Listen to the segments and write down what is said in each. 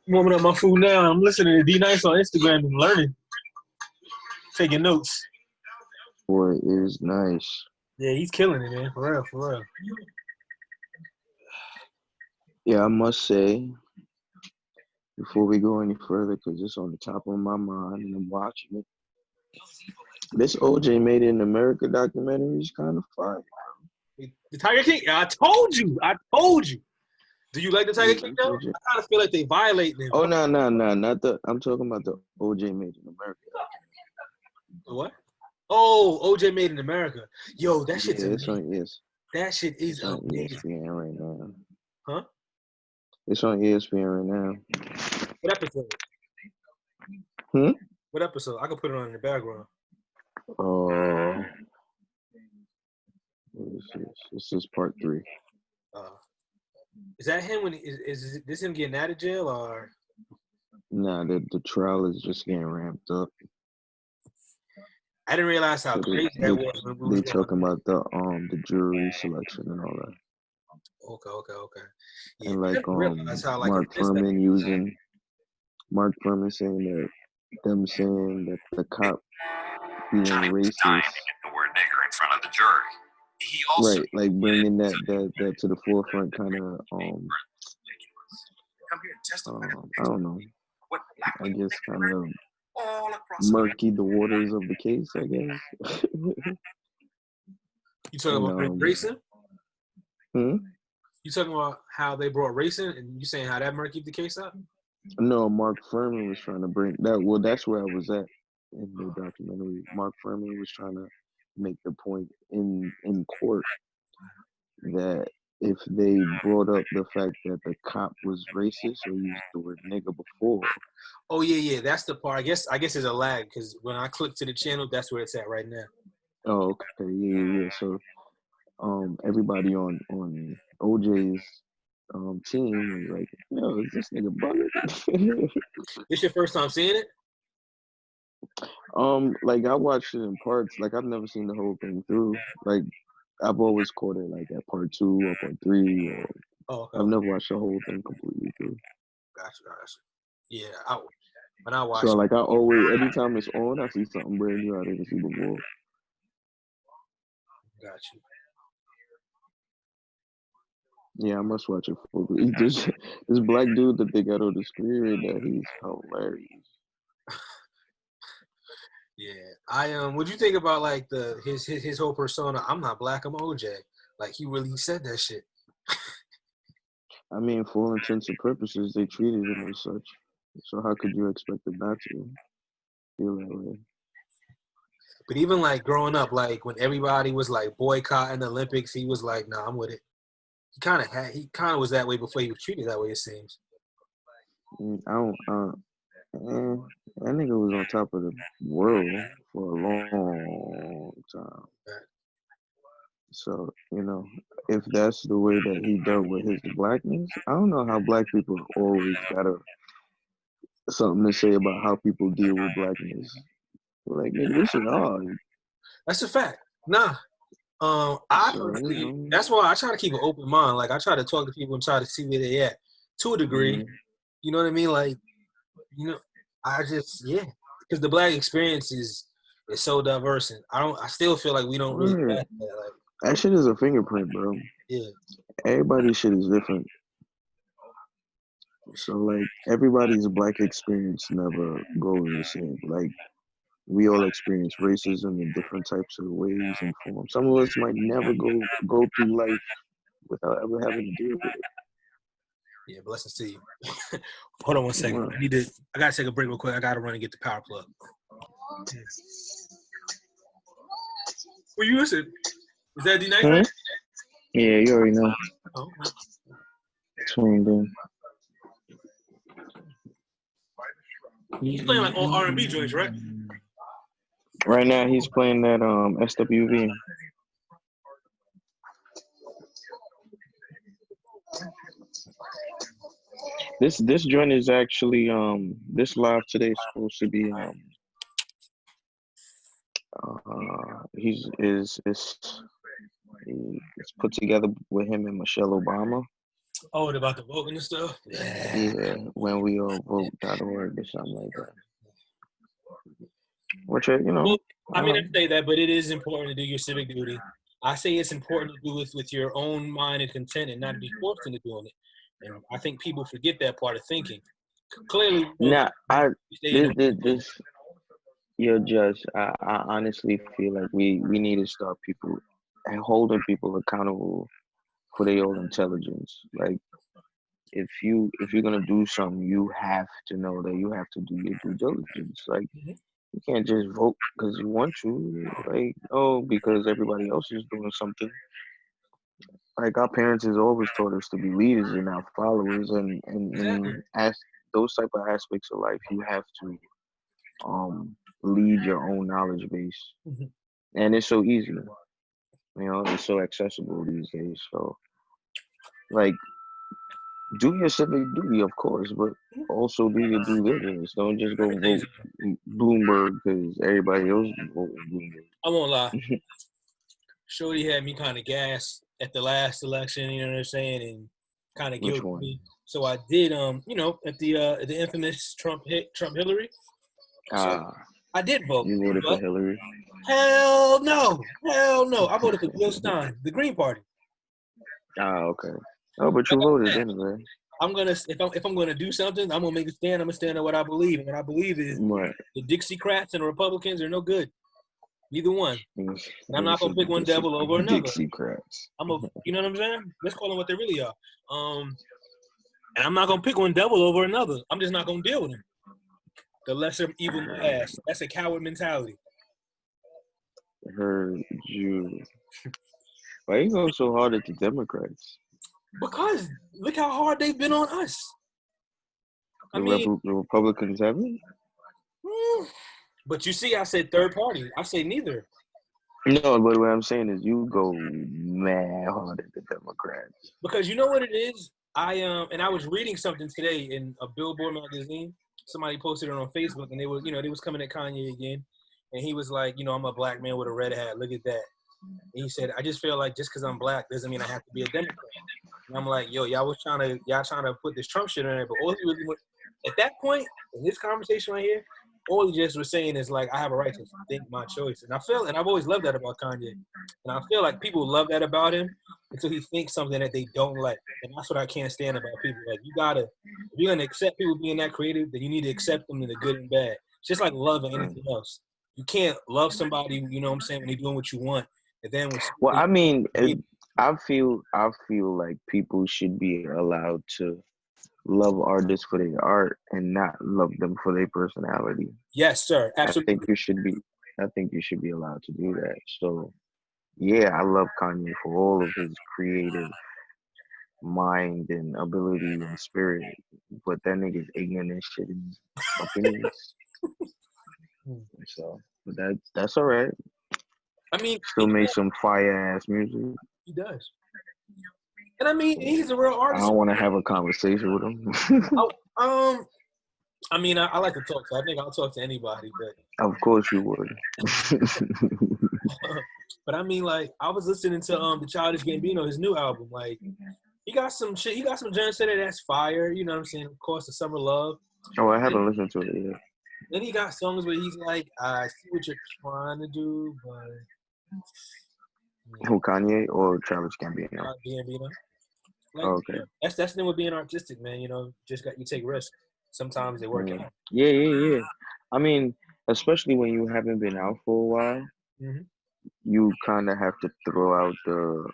Warming up my food now. I'm listening to D Nice on Instagram and learning, taking notes. Boy is nice. Yeah, he's killing it, man. For real, for real. Yeah, I must say, before we go any further, because it's on the top of my mind and I'm watching it. This OJ Made in America documentary is kind of fire. The Tiger King. I told you. I told you. Do you like the Tiger King though? OJ. I kind of feel like they violate them. Oh no, no, no, not the. I'm talking about the OJ Made in America. What? Oh, OJ Made in America. Yo, that shit's Yeah, it's amazing. on. Yes, That shit is it's on amazing. ESPN right now. Huh? It's on ESPN right now. What episode? Hmm. What episode? I can put it on in the background. Oh, this is part 3. Uh, is that him when is this him getting out of jail or? Nah, the trial is just getting ramped up. I didn't realize how So crazy that was when we they was talking going. about the jury selection and all that. Okay. Yeah, And I like didn't realize how like Mark intense that Furman was. using Mark Furman saying that the cop being Johnny was dying racist, to get the word nigger in front of the jury. He also right? Like bringing that to the forefront, kind of come here and testify. I don't know. What black I people guess think kind of all across murky the waters of the case. I guess. You talking and about racing? hmm? You talking about how they brought racing, and you saying how that might keep the case up? No, Mark Furman was trying to bring that. Well, that's where I was at in the documentary. Mark Furman was trying to make the point in court that if they brought up the fact that the cop was racist or used the word nigger before. Oh yeah, that's the part. I guess there's a lag because when I click to the channel, that's where it's at right now. Oh, okay, yeah. So, everybody on OJ's team was like, "Yo, is this nigga bugging?" This your first time seeing it? Like I watched it in parts. Like I've never seen the whole thing through. Like I've always caught it like at part 2 or part 3. Or Okay. I've never watched the whole thing completely through. Gotcha. Yeah, when I watch So it. like I always, anytime it's on, I see something brand new I didn't see before. Gotcha. Yeah, I must watch it. This black dude that they got on the screen right now, he's hilarious. Yeah, what'd you think about like his whole persona? I'm not black, I'm OJ. Like he really said that shit. I mean, for all intents and purposes, they treated him as such. So how could you expect him not to feel that way? But even like growing up, like when everybody was like boycotting the Olympics, he was like, "Nah, I'm with it." He kind of was that way before he was treated that way. It seems. I don't. That nigga was on top of the world for a long time. So if that's the way that he dealt with his blackness, I don't know how black people always got something to say about how people deal with blackness. Like, nigga, this is hard. That's a fact. Nah. I So, personally, that's why I try to keep an open mind. Like I try to talk to people and try to see where they at to a degree. mm-hmm. You know what I mean? Like, I just because the black experience is so diverse, and I still feel like we don't really grasp that. Like, That shit is a fingerprint, bro. yeah. Everybody's shit is different. So, like, everybody's black experience never goes the same. Like, we all experience racism in different types of ways and forms. Some of us might never go through life without ever having to deal with it. Yeah, blessings to you. Hold on one second. Wow. I gotta take a break real quick. I gotta run and get the power plug. Well, you listen. Is that D Night? Hmm? Yeah, you already know. Oh. Tuned in. He's playing like all R&B joints, right? Right now, he's playing that SWV. This joint is actually this live today is supposed to be it's put together with him and Michelle Obama. Oh, about the voting and stuff? Yeah. Yeah, when we all vote.org or something like that. Which, Well, I mean, I say that, but it is important to do your civic duty. I say it's important to do it with your own mind and content and not be forced into doing it. And I think people forget that part of thinking. Clearly, nah, this you're just, I honestly feel like we need to start people and holding people accountable for their own intelligence. Like, if you're gonna do something, you have to know that you have to do your due diligence. Like, you can't just vote because you want to. Like, oh, because everybody else is doing something. Like, our parents has always taught us to be leaders and not followers, exactly. and as those type of aspects of life, you have to lead your own knowledge base, and it's so easy. It's so accessible these days. So, like, do your civic duty, of course, but also do your due diligence. Don't just go vote Bloomberg because everybody else is voting Bloomberg. I won't lie. Shorty had me kind of gassed at the last election, you know what I'm saying, and kind of guilty me. So I did, at the infamous Trump Hillary. So I did vote. You voted for Hillary? Hell no. I voted for Jill Stein, the Green Party. Okay. Oh, but you voted anyway. If I'm gonna do something, I'm gonna make a stand. I'm gonna stand on what I believe, and what I believe is the Dixiecrats and the Republicans are no good. Neither one. And I'm not gonna pick one devil over another. Dixiecrats. You know what I'm saying? Let's call them what they really are. And I'm not gonna pick one devil over another. I'm just not gonna deal with them. The lesser evil last. That's a coward mentality. Heard you. Why you go so hard at the Democrats? Because look how hard they've been on us. The Republicans haven't? But you see, I said third party. I say neither. No, but what I'm saying is you go mad hard at the Democrats. Because you know what it is? I was reading something today in a Billboard magazine. Somebody posted it on Facebook, and they was coming at Kanye again. And he was like, I'm a black man with a red hat. Look at that. And he said, I just feel like just because I'm black doesn't mean I have to be a Democrat. And I'm like, yo, y'all trying to put this Trump shit in there. But all he really at that point, in this conversation right here, all he just was saying is like, I have a right to think my choice. And I've always loved that about Kanye. And I feel like people love that about him until he thinks something that they don't like. And that's what I can't stand about people. Like, if you're going to accept people being that creative, then you need to accept them in the good and bad. It's just like love and anything else. You can't love somebody, you know what I'm saying, when they're doing what you want. And then I feel like people should be allowed to love artists for their art and not love them for their personality. Yes, sir. Absolutely. I think you should be allowed to do that. So, yeah, I love Kanye for all of his creative mind and ability and spirit, but that nigga's ignorant and shit in his opinions. So, but that's all right. I mean, still make some fire ass music. He does. And I mean, he's a real artist. I don't want to have a conversation with him. I mean, I like to talk, so I think I'll talk to anybody. But of course you would. But I mean, like, I was listening to the Childish Gambino, his new album. Like, he got some shit. He got some joints in it that's fire. You know what I'm saying? Of course, the Summer Love. Oh, I haven't listened to it yet. Then he got songs where he's like, I see what you're trying to do, but. Who, Kanye or Childish Gambino? Gambino. Like, okay. That's the thing with being artistic, man. You take risks. Sometimes they work out. Yeah. I mean, especially when you haven't been out for a while, you kind of have to throw out the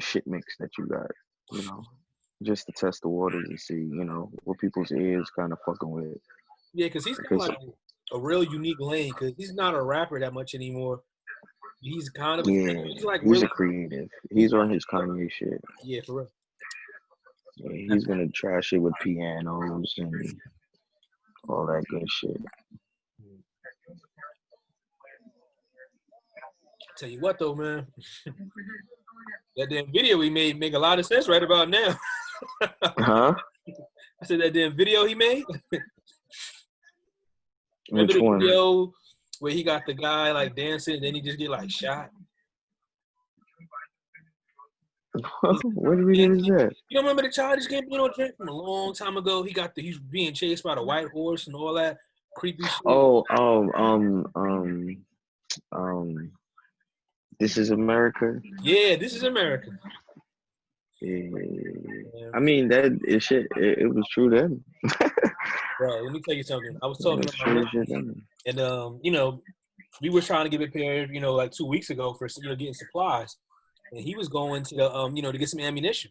shit mix that you got, just to test the waters and see, what people's ears kind of fucking with. Yeah, because he's got like a real unique lane. Because he's not a rapper that much anymore. He's kind of he's really a creative. He's on his Kanye shit. Yeah, for real. Yeah, he's gonna try shit with pianos and all that good shit. Tell you what though, man, that damn video he made make a lot of sense right about now. Huh? I said that damn video he made. Remember Which one? Video where he got the guy like dancing, and then he just get like shot. What video is that? You don't remember the Childish Gambino drink from a long time ago? He's being chased by the white horse and all that creepy shit. This is America. Yeah, This Is America. Yeah. I mean that shit. It was true then. Bro, let me tell you something. I was talking to my man, and we were trying to get prepared, like 2 weeks ago for getting supplies, and he was going to the to get some ammunition.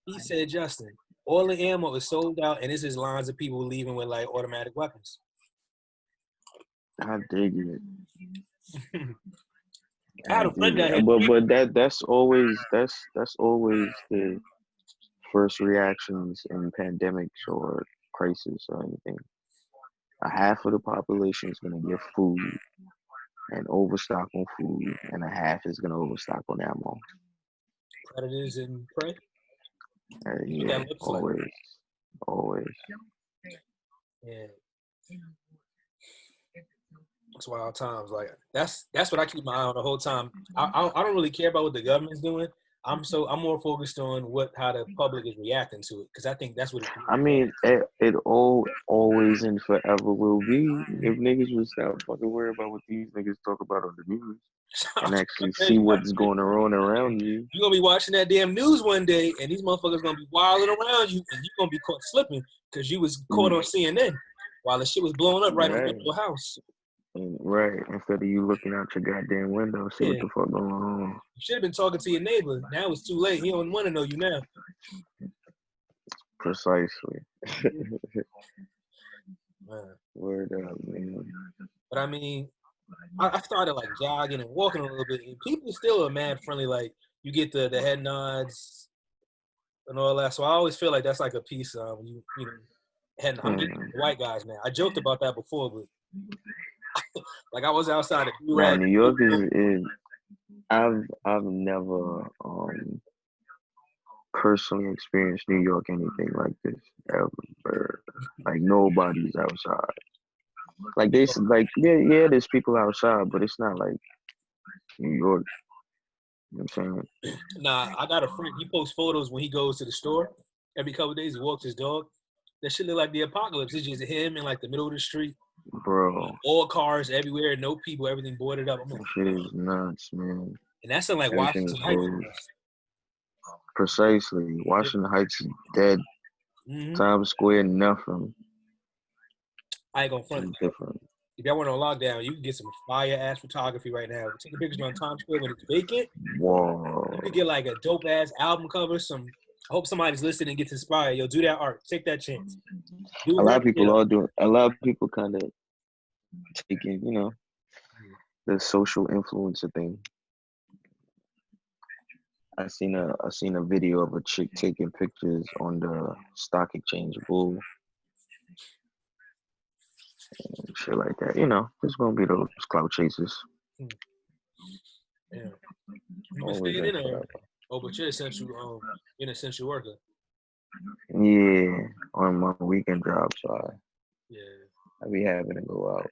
He said, Justin, all the ammo is sold out, and this is lines of people leaving with like automatic weapons. I dig it. I had a friend down here. But that's always the first reactions in pandemics or crisis or anything. A half of the population is gonna get food and overstock on food, and a half is gonna overstock on ammo. Predators and prey. Yeah, always. Yeah. It's wild times. Like that's what I keep my eye on the whole time. I don't really care about what the government's doing. I'm more focused on how the public is reacting to it, because I think that's what it is. I mean, it always and forever will be if niggas would stop fucking worry about what these niggas talk about on the news and actually see what's going on around you. You're gonna be watching that damn news one day, and these motherfuckers gonna be wilding around you, and you're gonna be caught slipping because you was caught on CNN while the shit was blowing up right in front of your house. Right, instead of you looking out your goddamn window, see what the fuck going on. You should have been talking to your neighbor. Now it's too late. He don't want to know you now. Precisely. Man. Word up, man. But I mean, I started like jogging and walking a little bit, and people still are mad friendly. Like you get the head nods and all that. So I always feel like that's like a piece when you and I'm getting white guys now. I joked about that before, but like I was outside of New York is I've never personally experienced New York anything like this ever. Like nobody's outside. Like there's people outside, but it's not like New York. You know what I'm saying? Nah, I got a friend. He posts photos when he goes to the store every couple of days. He walks his dog. That shit look like the apocalypse. It's just him in like the middle of the street. Bro. All cars everywhere, no people, everything boarded up. That shit is nuts, man. And that's in like Washington Heights. Precisely. Washington Heights is dead. Times Square, nothing. I ain't gonna front. Different. If y'all want on lockdown, you can get some fire-ass photography right now. Take a picture on Times Square when it's vacant. Whoa. You could get like a dope-ass album cover. I hope somebody's listening and gets inspired. Yo, do that art. Take that chance. A lot of people kind of taking, the social influencer thing. I seen a video of a chick taking pictures on the stock exchange bull. And shit like that. There's gonna be those clout chasers. Yeah. You been staying in there? Oh, but you're an essential worker. Yeah, on my weekend job, so I be having to go out.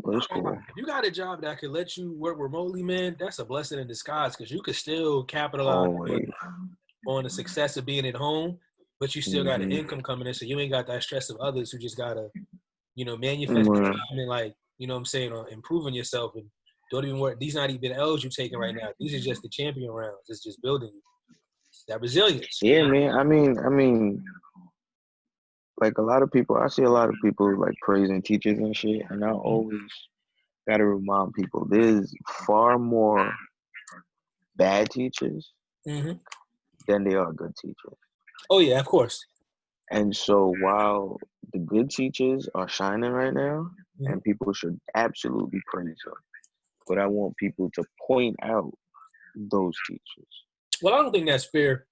But it's cool. If you got a job that could let you work remotely, man, that's a blessing in disguise, because you could still capitalize on the success of being at home, but you still got an income coming in, so you ain't got that stress of others who just gotta, manufacture and like, you know what I'm saying, or improving yourself and don't even work. These not even L's you're taking right now. These are just the champion rounds. It's just building that resilience. Yeah, man. I mean, like I see a lot of people like praising teachers and shit, and I always gotta remind people there's far more bad teachers than there are good teachers. Oh yeah, of course. And so while the good teachers are shining right now, and people should absolutely praise them, but I want people to point out those teachers. Well, I don't think that's fair.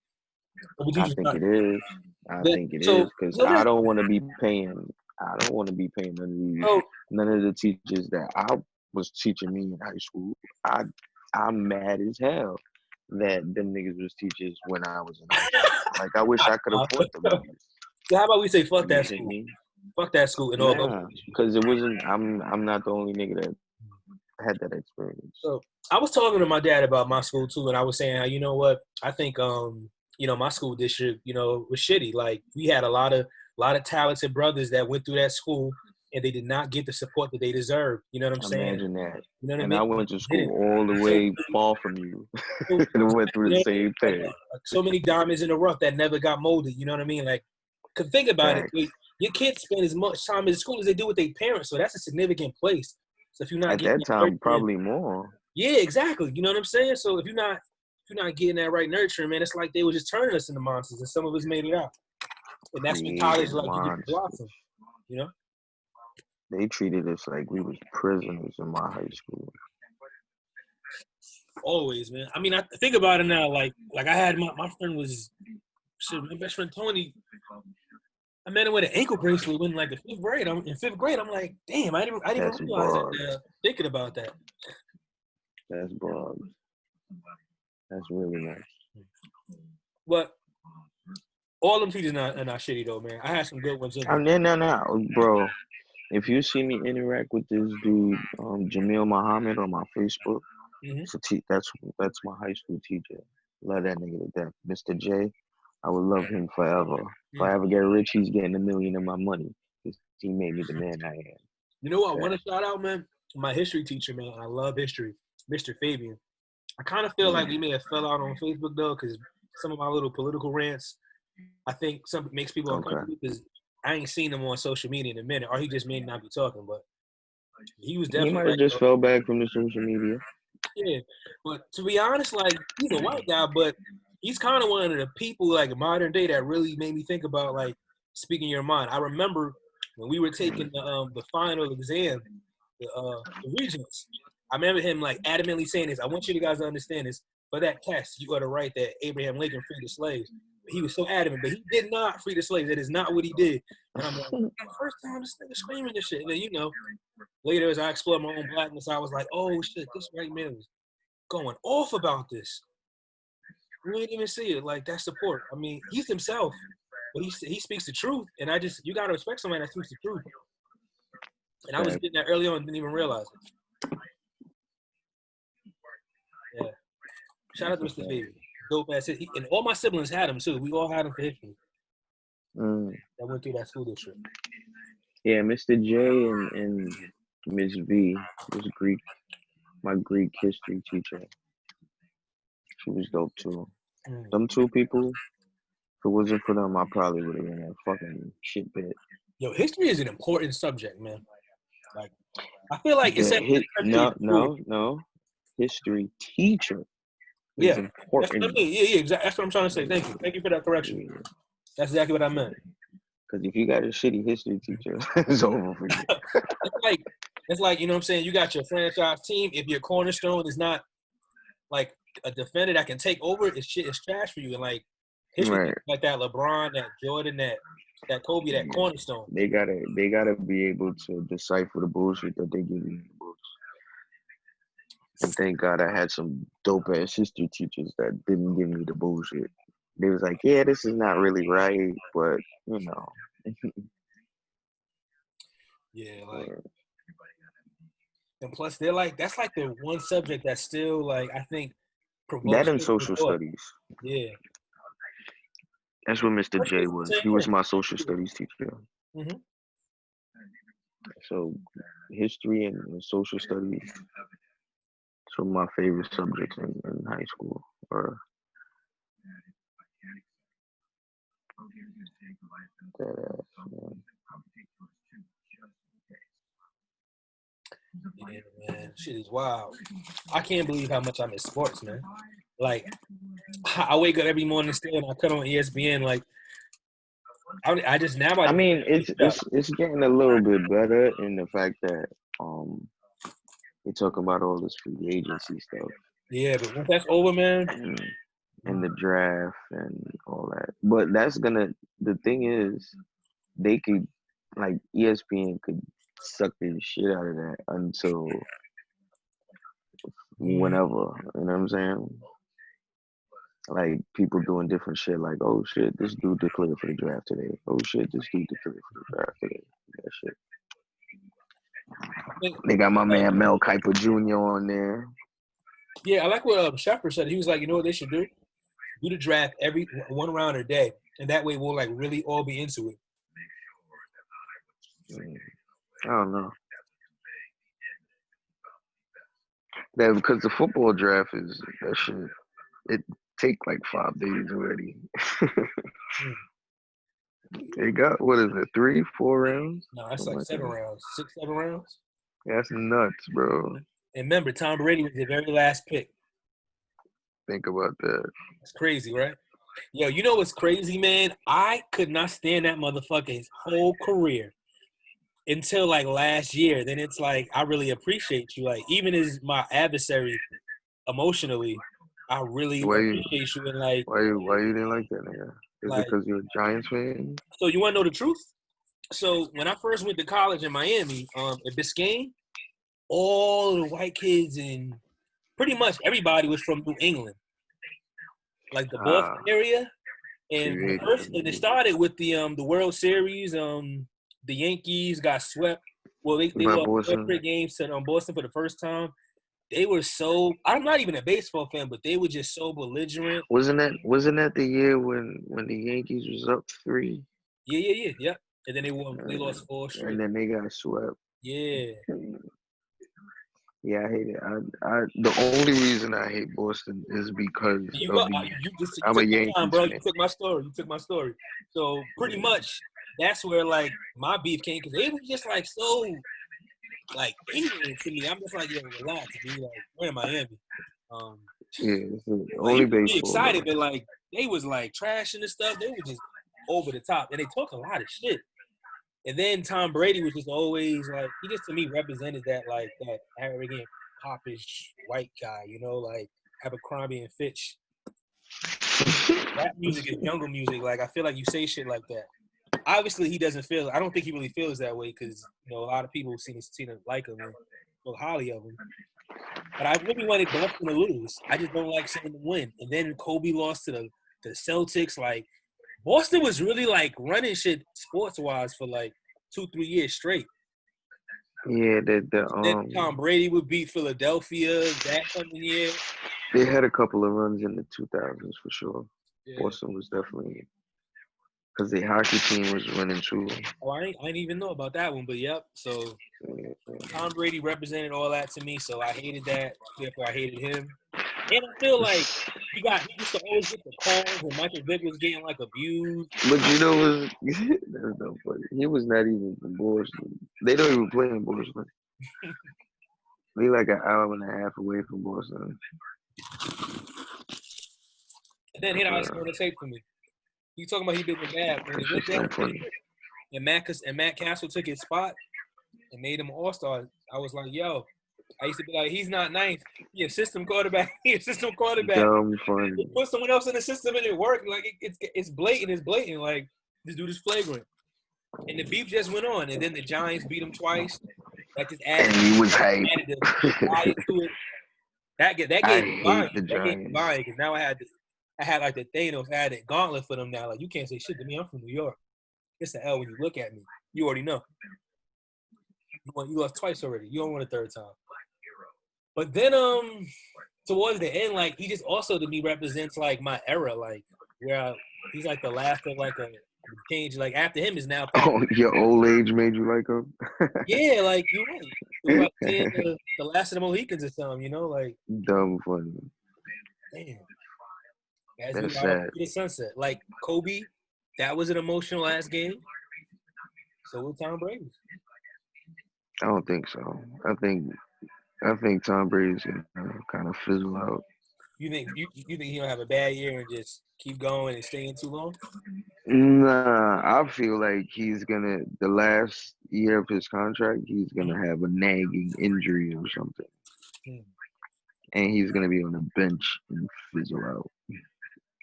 I think it is. I think it is because I don't want to be paying none of the teachers that I was teaching me in high school. I'm mad as hell that them niggas was teachers when I was in high school. Like I wish I could afford them niggas. So how about we say fuck that school? Fuck that school and all those. Because it wasn't. I'm not the only nigga that had that experience. So I was talking to my dad about my school too, and I was saying, you know what? I think my school district, was shitty. Like we had a lot of talented brothers that went through that school, and they did not get the support that they deserved. You know what I'm saying? Imagine that. You know what I And mean? I went to school all the way far from you, and went through the same thing. Like so many diamonds in the rough that never got molded. You know what I mean? Like, cause think about it. Your kids spend as much time in school as they do with their parents, so that's a significant place. So if you're not at that time, probably more. Yeah, exactly. You know what I'm saying? So if you're not getting that right nurturing, man, it's like they were just turning us into monsters, and some of us made it out. And that's when college, like, you get to blossom. You know? They treated us like we was prisoners in my high school. Always, man. I mean, I think about it now. Like I had my friend was my best friend Tony. I met him with an ankle bracelet when like the fifth grade. I'm in fifth grade. I'm like, damn, I didn't even realize that. Thinking about that. That's broad. That's really nice. But all them teachers are not shitty though, man. I had some good ones. No, bro. If you see me interact with this dude, Jamil Muhammad, on my Facebook, that's my high school teacher. Love that nigga to death. Mr. J, I would love him forever. If I ever get rich, he's getting $1 million of my money. He made me the man I am. You know what? I want to shout out, man. My history teacher, man. I love history, Mr. Fabian. I kind of feel like we may have fell out on Facebook though, because some of my little political rants, I think something makes people uncomfortable because I ain't seen him on social media in a minute, or he just may not be talking. But he was definitely. He might have just fell back from the social media. Yeah, but to be honest, like he's a white guy, but he's kind of one of the people like modern day that really made me think about like speaking your mind. I remember when we were taking the final exam, the Regents. I remember him like adamantly saying this. I want you guys to understand this. For that test, you got to write that Abraham Lincoln freed the slaves. He was so adamant, but he did not free the slaves. That is not what he did. And I'm like, first time this nigga screaming this shit. And then, later as I explored my own blackness, I was like, oh shit, this white man was going off about this. We didn't even see it. Like, that's support. I mean, he's himself, but he speaks the truth. And you got to respect somebody that speaks the truth. And I was getting that early on and didn't even realize it. Yeah. Shout out to Mr. Baby. Dope ass. And all my siblings had him too. We all had him for history. That went through that school district. Yeah, Mr. J and Miss V was Greek. My Greek history teacher. She was dope too. Them two people, if it wasn't for them, I probably would have been a fucking shit bit. Yo, history is an important subject, man. Like, I feel like it's no. History teacher. Yeah, important. That's what I mean. Yeah, exactly. That's what I'm trying to say. Thank you for that correction. Yeah. That's exactly what I meant. Because if you got a shitty history teacher, it's over for you. it's like, you know what I'm saying? You got your franchise team. If your cornerstone is not like a defender that can take over, it's trash for you. And like history, like that LeBron, that Jordan, that Kobe, that cornerstone. They gotta be able to decipher the bullshit that they give you in the books. And thank God I had some dope ass history teachers that didn't give me the bullshit. They was like, yeah, this is not really right, but Yeah, like, and plus they're like, that's like the one subject that's still like, I think, that in social studies. Yeah. That's what Mr. J was. He was my social studies teacher. Mm-hmm. So history and social studies, some of my favorite subjects in high school. Yeah, man, shit is wild. I can't believe how much I miss sports, man. Like, I wake up every morning still and I cut on ESPN. Like, I mean, it's getting a little bit better in the fact that they talk about all this free agency stuff. Yeah, but once that's over, man, and the draft and all that. But the thing is, they could, like, ESPN could suck the shit out of that until whenever. You know what I'm saying? Like, people doing different shit, like, oh shit, this dude declared for the draft today. Oh shit, this dude declared for the draft today. That shit. They got my man Mel Kiper Jr. on there. Yeah, I like what Shepard said. He was like, you know what they should do? Do the draft every one round a day, and that way we'll like really all be into it. I don't know. That because the football draft is that shit. It take like 5 days already. They got what is it? 3, 4 rounds? No, that's Something like 7 that. rounds, 6, 7 rounds. That's nuts, bro. And remember, Tom Brady was the very last pick. Think about that. It's crazy, right? Yo, you know what's crazy, man? I could not stand that motherfucker his whole career until like last year. Then it's like I really appreciate you. Like even as my adversary, emotionally, I really appreciate you. And like, why you didn't like that nigga? Is like, it because you're a Giants fan? So you want to know the truth? So when I first went to college in Miami, at Biscayne, all the white kids and pretty much everybody was from New England, like the Boston area. And it started with the World Series. The Yankees got swept. Well, they lost 4 games to Boston for the first time. They were so. I'm not even a baseball fan, but they were just so belligerent. Wasn't that the year when the Yankees was up 3? Yeah. And then they lost 4 straight. And then they got swept. Yeah. Yeah, I hate it. The only reason I hate Boston is because I'm a Yankees fan. Bro. You took my story. So pretty much that's where like my beef came because they were just like so like ignorant to me. I'm just like, yo, relax, dude. Like we're in Miami. Only baseball. Be excited, but like they was like trashing and stuff. They were just over the top, and they talk a lot of shit. And then Tom Brady was just always like he just to me represented that like that arrogant, popish white guy, you know, like Abercrombie and Fitch. Rap music is jungle music. Like I feel like you say shit like that. Obviously, he doesn't feel. I don't think he really feels that way because you know a lot of people seen him like him and spoke highly of him. But I really wanted Boston to lose. I just don't like seeing them win. And then Kobe lost to the Celtics. Like Boston was really like running shit sports wise for like 2-3 years straight. Yeah, then Tom Brady would beat Philadelphia that coming year. They had a couple of runs in the 2000s for sure. Yeah. Boston was definitely because the hockey team was winning too. Oh, I didn't even know about that one, but yep. So Tom Brady represented all that to me, so I hated that. Therefore, I hated him. And I feel like he used to always get the calls when Michael Vick was getting like abused. But you know, that's no funny. He was not even from Boston. They don't even play in Boston. They like an hour and a half away from Boston. And then he had ice on the tape for me. He talking about he did the bad when he went down. And Matt Castle took his spot and made him an all-star. I was like, yo. I used to be like, he's not nice. He a system quarterback. Dumb fun. Put someone else in the system and it worked. Like it's blatant. It's blatant. Like this dude is flagrant. And the beef just went on. And then the Giants beat him twice. That just added. And he was hype. To it. That gave me vibe because now I had like the Thanos. I had a gauntlet for them now. Like you can't say shit to me. I'm from New York. It's an L when you look at me. You already know. You lost twice already. You don't win a third time. But then towards the end, like he just also to me represents like my era, like where he's like the last of like a change. Like after him is now. Oh, your old age made you like him? Yeah, like you're right. It was like seeing the last of the Mohicans or something, you know, like dumb funny. Damn. That's sad. The sunset. Like Kobe, that was an emotional ass game. So with Tom Brady. I don't think so. I think Tom Brady's gonna kind of fizzle out. You think he don't have a bad year and just keep going and stay in too long? Nah, I feel like he's gonna the last year of his contract, he's gonna have a nagging injury or something, and he's gonna be on the bench and fizzle out.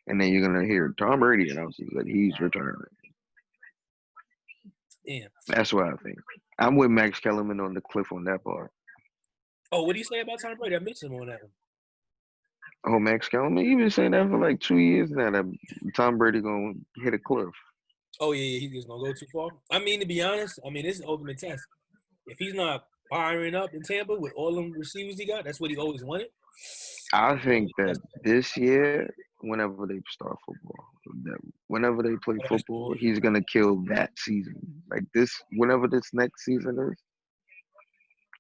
And then you're gonna hear Tom Brady announces that he's returning. Yeah, that's what I think. I'm with Max Kellerman on the cliff on that part. Oh, what do you say about Tom Brady? I missed him on that one. Oh, Max Kellerman, you've been saying that for like 2 years now that Tom Brady gonna hit a cliff. Oh yeah, he's just gonna go too far. I mean, to be honest, this is the ultimate test. If he's not firing up in Tampa with all them receivers he got? That's what he always wanted. I think that this year, whenever they start football, whenever they play football, he's gonna kill that season. Like this, whenever this next season is,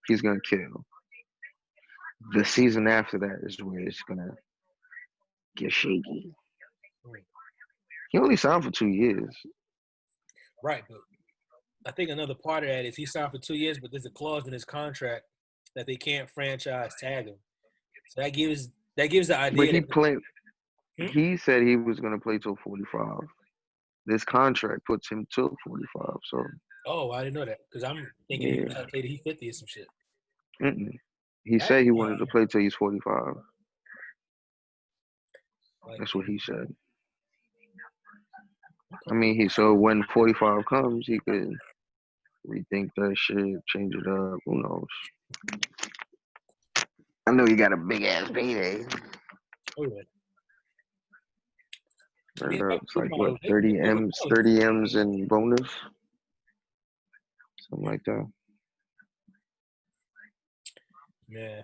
he's gonna kill. The season after that is where it's gonna get shaky. He only signed for 2 years. Right, but I think another part of that is he signed for 2 years, but there's a clause in his contract that they can't franchise tag him. So that gives the idea. But he played. He said he was gonna play till 45. This contract puts him till 45. So. Oh, I didn't know that because I'm thinking he played till he 50 or some shit. He said he wanted to play till he's 45. That's what he said. I mean, so when 45 comes, he could rethink that shit, change it up. Who knows? I know you got a big ass payday. Oh yeah. It's like what, 30 M's in bonus, something like that. Yeah,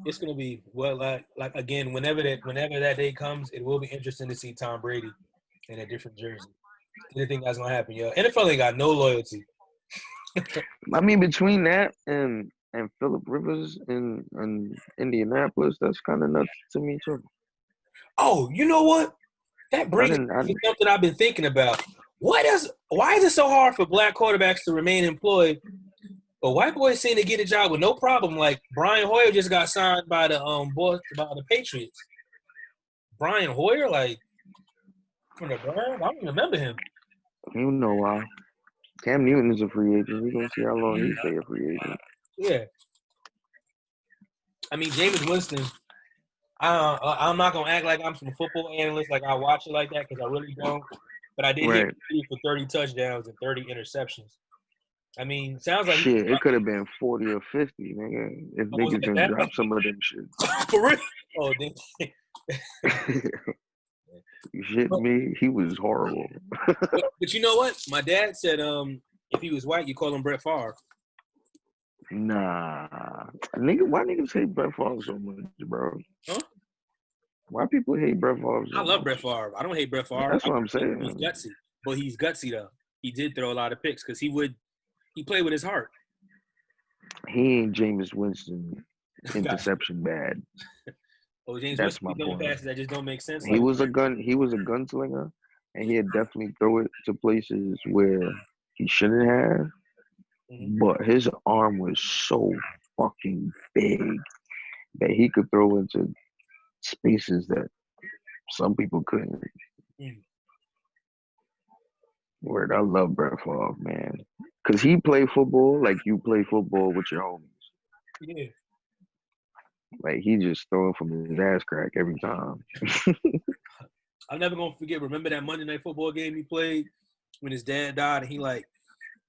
it's gonna be like again. Whenever that day comes, it will be interesting to see Tom Brady in a different jersey. Anything that's gonna happen, yo. NFL ain't got no loyalty. I mean, between that and Phillip Rivers in Indianapolis, that's kind of nuts to me too. Oh, you know what? That brings me to something I've been thinking about. Why is it so hard for black quarterbacks to remain employed, but white boys seem to get a job with no problem? Like Brian Hoyer just got signed by the Patriots. Brian Hoyer, like from the Browns, I don't remember him. You know why? Cam Newton is a free agent. We're gonna see how long he stay a free agent. Yeah. I mean, Jameis Winston. I'm not gonna act like I'm some football analyst, like I watch it like that, because I really don't. But I did hear for 30 touchdowns and 30 interceptions. I mean, sounds like shit. It could have been 40 or 50, nigga. If niggas didn't drop some of them shit. For real? Oh, you shit me? He was horrible. but you know what? My dad said, if he was white, you call him Brett Favre. Nah, nigga. Why niggas hate Brett Favre so much, bro? Huh? Why people hate Brett Favre so much? I love Brett Favre. I don't hate Brett Favre. That's what I'm saying. He's gutsy. But he's gutsy, though. He did throw a lot of picks because he played with his heart. He ain't Jameis Winston interception bad. Oh, James Winston, my point. Passes that just don't make sense. He was a gunslinger, and he had definitely throw it to places where he shouldn't have. Mm-hmm. But his arm was so fucking big that he could throw into spaces that some people couldn't. Mm. Word, I love Brett Favre, man. Because he played football like you play football with your homies. Yeah. Like, he just throwing from his ass crack every time. I'm never going to forget. Remember that Monday Night Football game he played when his dad died and he,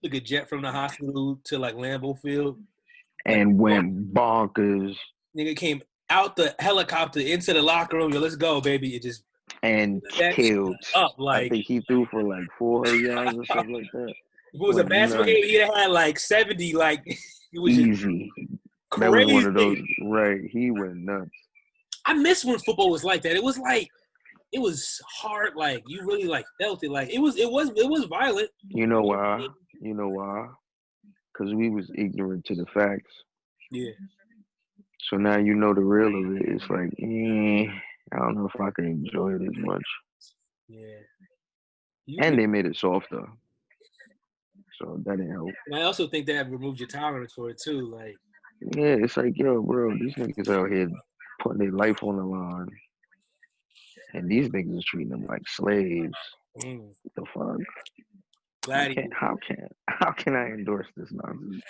took a jet from the hospital to, Lambeau Field? And went bonkers. Nigga came out the helicopter into the locker room. Yo, let's go, baby. It just... And killed. Up, I think he threw for 400 yards or stuff like that. If it was a basketball game, he'd have had 70. It was easy. Crazy. That was one of those. Right, he went nuts. I miss when football was like that. It was it was hard. You really felt it. It was violent. You know why? Because we was ignorant to the facts. Yeah. So now you know the real of it. It's I don't know if I can enjoy it as much. Yeah. And they made it softer. So that didn't help. And I also think they have removed your tolerance for it too. Yeah, it's yo, bro, these niggas out here putting their life on the line. And these niggas are treating them like slaves. What the fuck? How can I endorse this nonsense?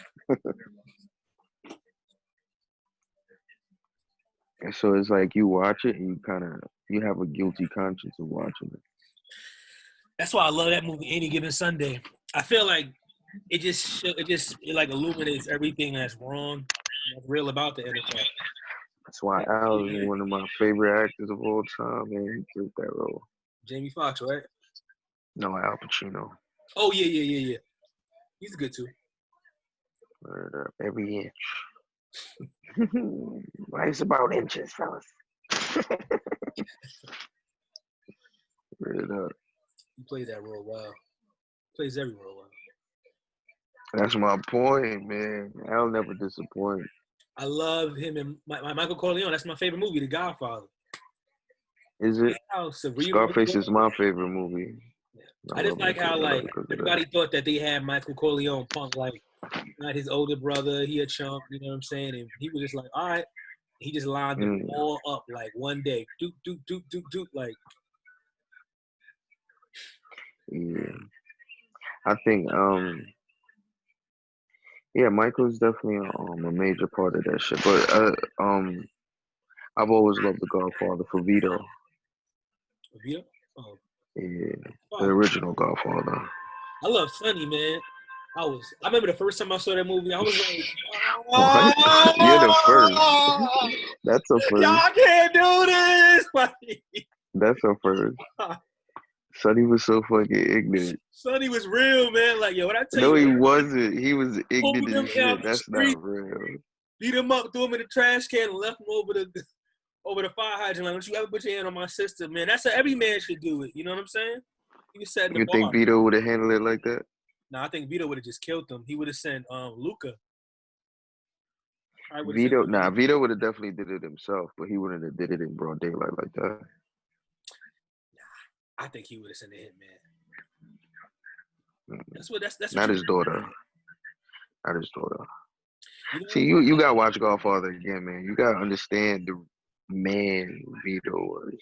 And so it's you watch it and you have a guilty conscience of watching it. That's why I love that movie Any Given Sunday. I feel like it just illuminates everything that's wrong and real about the NFL. That's why Al is one of my favorite actors of all time, man. He took that role. Jamie Foxx, right? No, Al Pacino. Oh yeah. He's good too. Every inch. Life's about inches, fellas. Word up. He plays that role well. Plays every role well. That's my point, man. I'll never disappoint. I love him and Michael Corleone. That's my favorite movie, The Godfather. Is it? How cerebral. Scarface is my favorite movie. I just like how like everybody thought that they had Michael Corleone punk like not his older brother. He a chump, you know what I'm saying? And he was just like, all right. He just lined them all up like one day. Doop, doop, doop, doop, doop. Like. Yeah. I think yeah, Michael's definitely a major part of that shit. But I've always loved The Godfather for Vito. Vito? Oh. Yeah, the original Godfather. I love Sonny, man. I remember the first time I saw that movie, I was like, oh! You're the first. That's a first. Y'all can't do this. That's a first. Sonny was so fucking ignorant. Sonny was real, man. Like, yo, what I tell you? No, he wasn't. He was ignorant as shit. That's not real. Beat him up, threw him in the trash can, and left him over the fire hydrant. Like, don't you ever put your hand on my sister, man? That's how every man should do it. You know what I'm saying? He was setting the bar. You think Vito would have handled it like that? No, I think Vito would have just killed him. He would have sent Luca. Vito would have definitely did it himself, but he wouldn't have did it in broad daylight like that. I think he would have sent a hitman. That's not his daughter. Not his daughter. See, you gotta watch Godfather again, man. You gotta understand the man Vito was.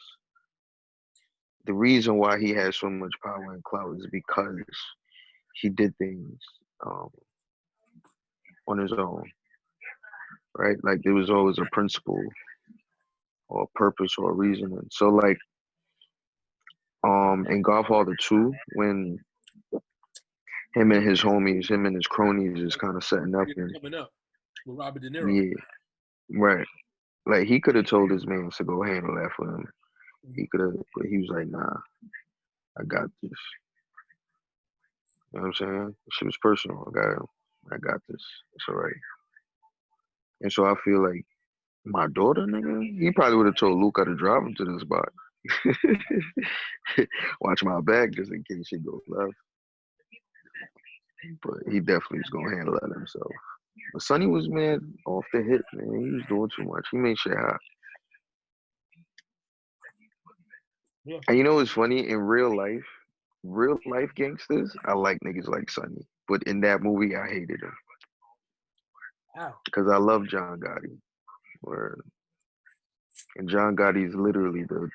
The reason why he had so much power and clout is because he did things on his own, right? Like there was always a principle or a purpose or a reasoning. So like in Godfather 2, when him and his homies, him and his cronies is kind of setting up and coming up with Robert De Niro. Yeah, right. Like he could have told his man to go handle that for him. He could have, but he was like, "Nah, I got this." You know what I'm saying? Shit was personal. I got this. It's all right. And so I feel like my daughter, nigga, he probably would have told Luca to drive him to the spot. Watch my back just in case she goes left. But he definitely was gonna handle that himself. But Sonny was, man, off the hit, man. He was doing too much. He made shit hot. Yeah. And you know what's funny? In real life gangsters, I like niggas like Sonny. But in that movie, I hated him. How? Because I love John Gotti. And John Gotti is literally the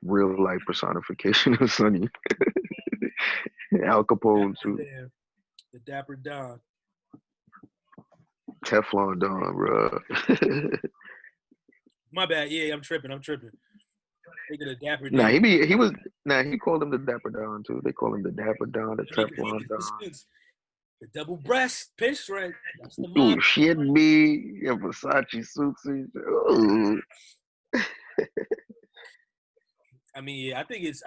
real life personification of Sonny. Al Capone, too. The Dapper Don. Teflon Don, bro. My bad. Yeah, I'm tripping. The Dapper Nah, he called him the Dapper Don too. They call him the Dapper Don, the Teflon Don. The double breast pinstripe. That's the Ooh, shit me. Yeah, Versace suits. Ooh. I mean, yeah, I think it's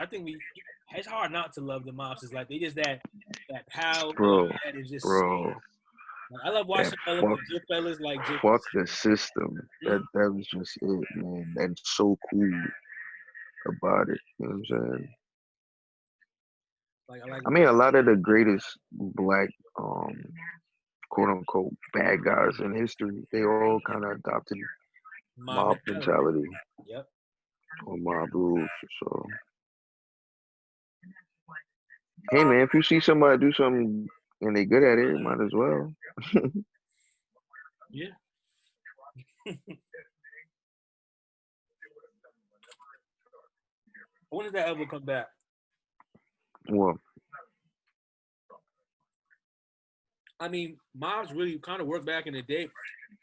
hard not to love the mobsters. Like they just that power. Bro. That is just bro. I love watching fellas like just fuck the system. That was just it, man. That's so cool about it. You know what I'm saying? I mean, a lot of the greatest black, quote unquote, bad guys in history, they all kind of adopted mob mentality. Yep. Or mob rules. So, hey, man, if you see somebody do something and they good at it, might as well. Yeah. When did that ever come back? Well, I mean, mobs really kind of worked back in the day.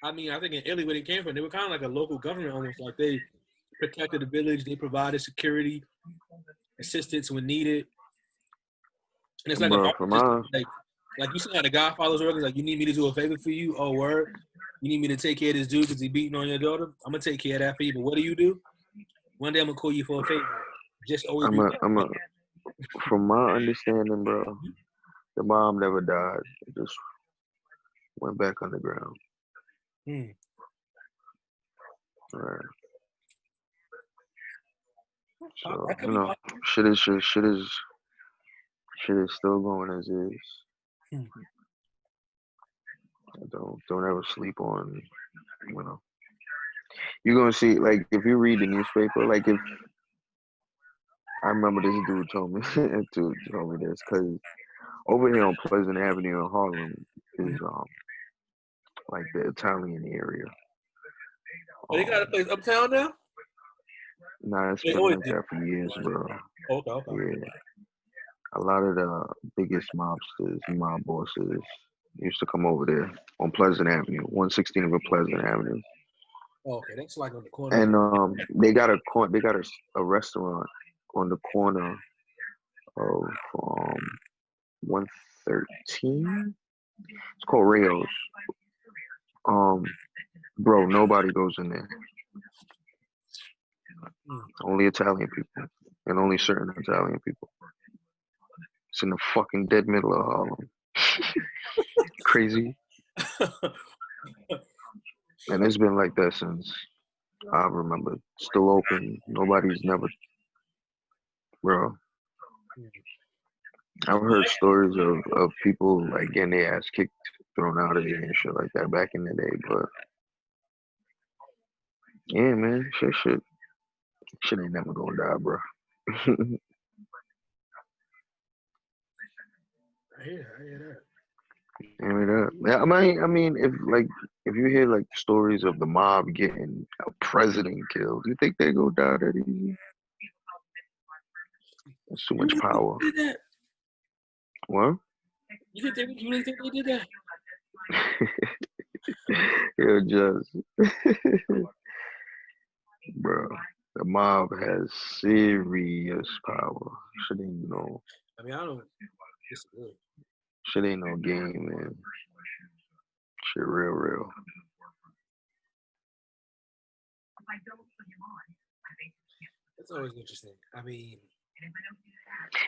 I mean, I think in Italy where they came from, they were kind of like a local government almost. Like they protected the village, they provided security, assistance when needed. And it's like like you see how the Godfather's working. Like, you need me to do a favor for you? Oh, word. You need me to take care of this dude because he beating on your daughter? I'm gonna take care of that for you. But what do? One day I'm gonna call you for a favor. Just always. From my understanding, bro, the mom never died. Just went back underground. Hmm. Right. So That could you be know, shit is still going as is. Hmm. Don't ever sleep on, you know. You're gonna see, like, if you read the newspaper, like, if I remember this dude told me told me this, because over here on Pleasant Avenue in Harlem is like the Italian area. Oh, they got a place uptown now? Nah, it's They been always like did. that for years, bro. Okay. Yeah, a lot of the biggest mobsters, mob bosses used to come over there on Pleasant Avenue, 116 of Pleasant Avenue. Okay, that's like on the corner. And they got a restaurant on the corner of 113. It's called Rayo's. Bro, nobody goes in there. Only Italian people, and only certain Italian people. It's in the fucking dead middle of Harlem. Crazy. And it's been like that since I remember. Still open. Nobody's never, bro. I've heard stories of people like getting their ass kicked, thrown out of there and shit like that back in the day. But yeah, man, shit ain't never gonna die, bro. I hear that. Yeah, I mean, if you hear like stories of the mob getting a president killed, you think they go die that easy? That's too much power. Did that? What? You really think they did that? Yo, just bro, the mob has serious power. Shit ain't no. I mean, I don't disagree. Shit ain't no game, man. Shit real. It's always interesting. I mean,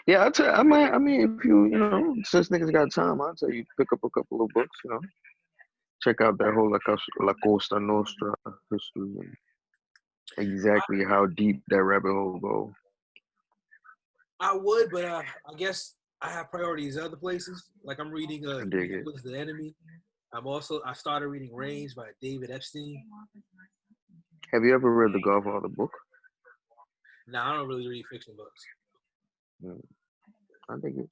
yeah, I mean, if you know, since niggas got time, I'll tell you pick up a couple of books, you know, check out that whole La Costa Nostra history and exactly how deep that rabbit hole go. I would, but I guess I have priorities other places. Like I'm reading What's the Enemy. I started reading Range by David Epstein. Have you ever read the Godfather book? No, I don't really read fiction books. I think it.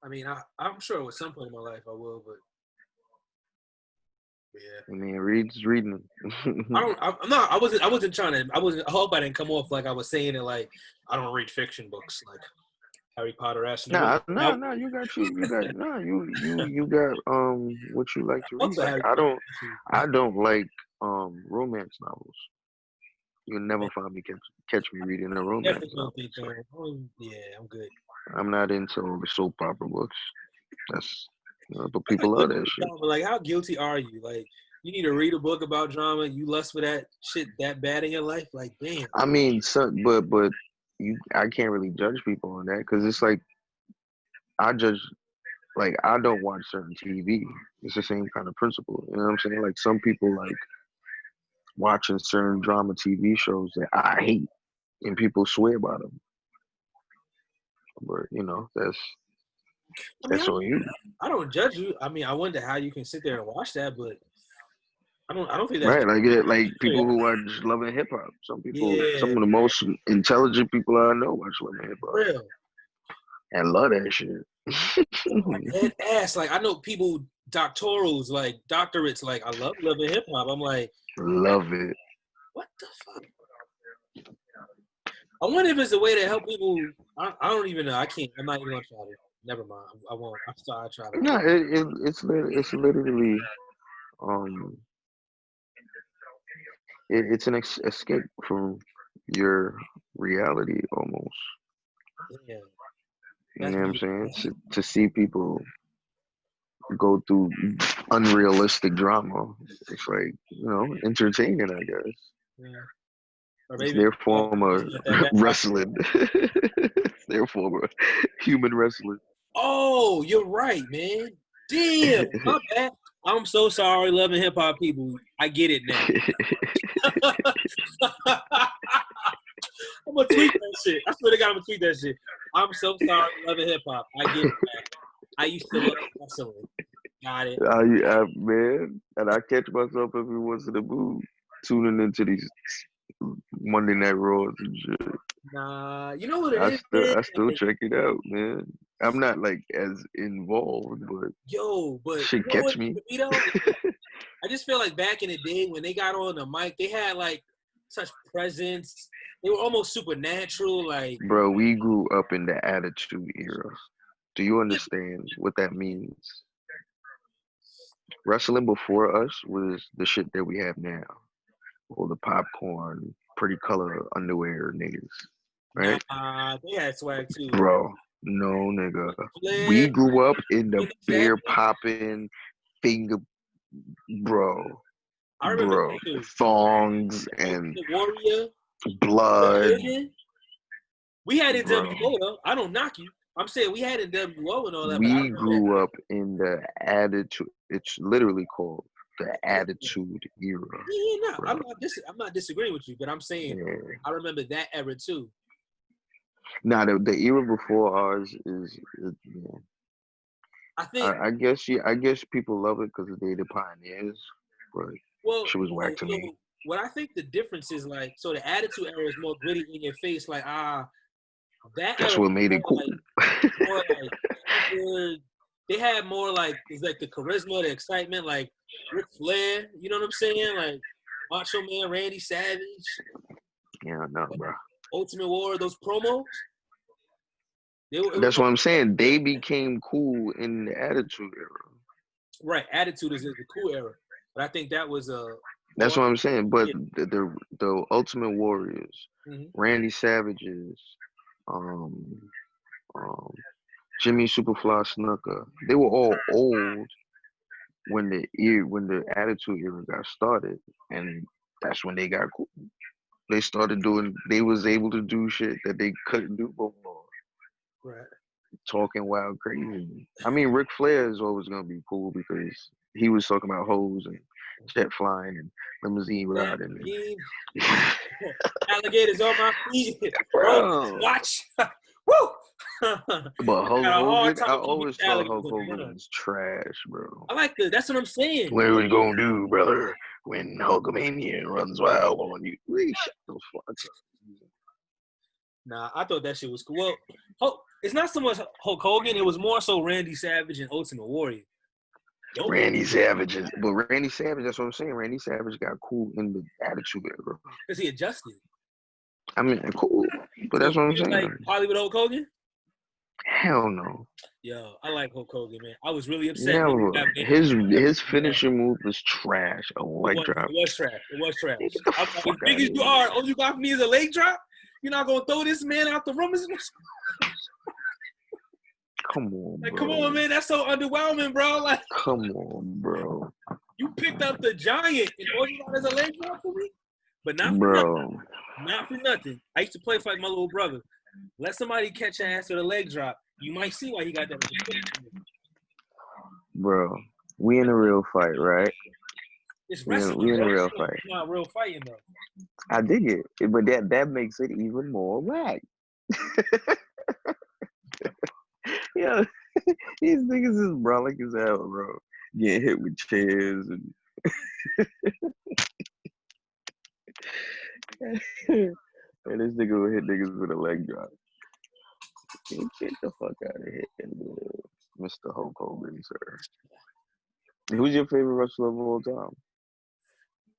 I mean, I'm sure at some point in my life I will, but yeah. I mean, reading. I wasn't trying to. I hope I didn't come off like I was saying it like I don't read fiction books like Harry Potter. Nah, you got what you like to read. Like I don't like romance novels. You'll never find me catch me reading a romance novel. Yeah, I'm good. I'm not into all the soap opera books. That's but people love that shit. Like, how guilty are you? Like, you need to read a book about drama. You lust for that shit that bad in your life? Like, damn. I mean, but I can't really judge people on that because it's like I judge. Like I don't watch certain TV. It's the same kind of principle. You know what I'm saying? Like some people like watching certain drama TV shows that I hate, and people swear by them. But you know, that's on you. I don't judge you. I mean, I wonder how you can sit there and watch that, but I don't think that's right. Like people who watch Love and Hip Hop. Some of the most intelligent people I know watch Love and Hip Hop. Real. And love that shit. Dead ass. Like I know people doctorals, like doctorates. Like I love Love and Hip Hop. I'm like, love it. What the fuck? I wonder if it's a way to help people. I don't even know. I can't. I'm not even gonna try to. Never mind. I won't. I try to. No, it's literally it's an escape from your reality almost. Yeah. You know what I'm saying? To see people go through unrealistic drama, it's like, you know, entertaining, I guess. Yeah. It's their form of wrestling. It's their form of human wrestling. Oh, you're right, man. Damn, my bad. I'm so sorry, loving hip hop people. I get it now. I'm gonna tweet that shit. I swear to God, I'm gonna tweet that shit. I'm so sorry, loving hip hop. I get it, man. I used to love wrestling. Got it. Man, and I catch myself every once in a blue tuning into these Monday Night Raws and shit. Nah, you know what it is, man? I still check it out, man. I'm not like as involved, but but shit you know catch what, me. you know, I just feel like back in the day when they got on the mic, they had like such presence. They were almost supernatural, like. Bro, we grew up in the Attitude Era. Do you understand what that means? Wrestling before us was the shit that we have now. All the popcorn, pretty color underwear niggas. Right? Nah, they had swag too. Bro, no nigga. Flair, We grew up in the Randy beer Savage. popping finger, bro. I remember Bro, that too. thongs and The Warrior, blood. we had in Bro. WO though. I don't knock you. I'm saying we had in WO and all that. But I We remember grew up in the Attitude. It's literally called the Attitude Era. Yeah, no, bro. I'm not disagreeing with you, but I'm saying I remember that era too. Nah, the era before ours is yeah. I think. I guess people love it because they the pioneers, but she was whack to me. What I think the difference is like, so the Attitude Era is more gritty in your face, like that That's era what made it cool. More like they had more like it's like the charisma, the excitement, like Ric Flair. You know what I'm saying? Like Macho Man, Randy Savage. Yeah, no, bro. Ultimate War, those promos. That's what I'm saying. They became cool in the Attitude Era. Right, Attitude is the cool era, but I think that was That's what I'm saying. But the Ultimate Warriors, Randy Savages, Jimmy Superfly Snuka, they were all old when the Attitude Era got started, and that's when they got cool. They started doing. They was able to do shit that they couldn't do before. Right. Talking wild crazy. I mean, Ric Flair is always gonna be cool because he was talking about hoes and jet flying and limousine riding. Alligators on my feet. Bro. Watch. Woo! But Hulk Hogan, I always thought Hulk Hogan was trash, bro. I like that's what I'm saying. What are we gonna do, brother, when Hulkamania runs wild on you? Shut the fuck up. Nah, I thought that shit was cool. Well, it's not so much Hulk Hogan. It was more so Randy Savage and Ultimate Warrior. Randy Savage, that's what I'm saying. Randy Savage got cool in the Attitude Era. Because he adjusted. I mean, cool, but that's what I'm saying. Like Hollywood Hulk Hogan? Hell no. Yo, I like Hulk Hogan, man. I was really upset. Never. His finishing move was trash. A leg drop. It was trash. It was trash. Get the I'm fuck like, as big as you are, all you got for me is a leg drop? You're not gonna throw this man out the room? Come on, like, bro. come on, man. That's so underwhelming, bro. Like, come on, bro. You picked up the giant and all you got is a leg drop for me? But not for nothing. Not for nothing. I used to play fight my little brother. Let somebody catch your ass with a leg drop. You might see why he got that. Bro, we in a real fight, right? It's wrestling. We in a real fight. It's not real fighting, though. I dig it. But that makes it even more whack. Yeah, these niggas is brolic as hell, bro. Getting hit with chairs and and this nigga will hit niggas with a leg drop. Get the fuck out of here, Mr. Hulk Hogan, sir. Who's your favorite wrestler of all time?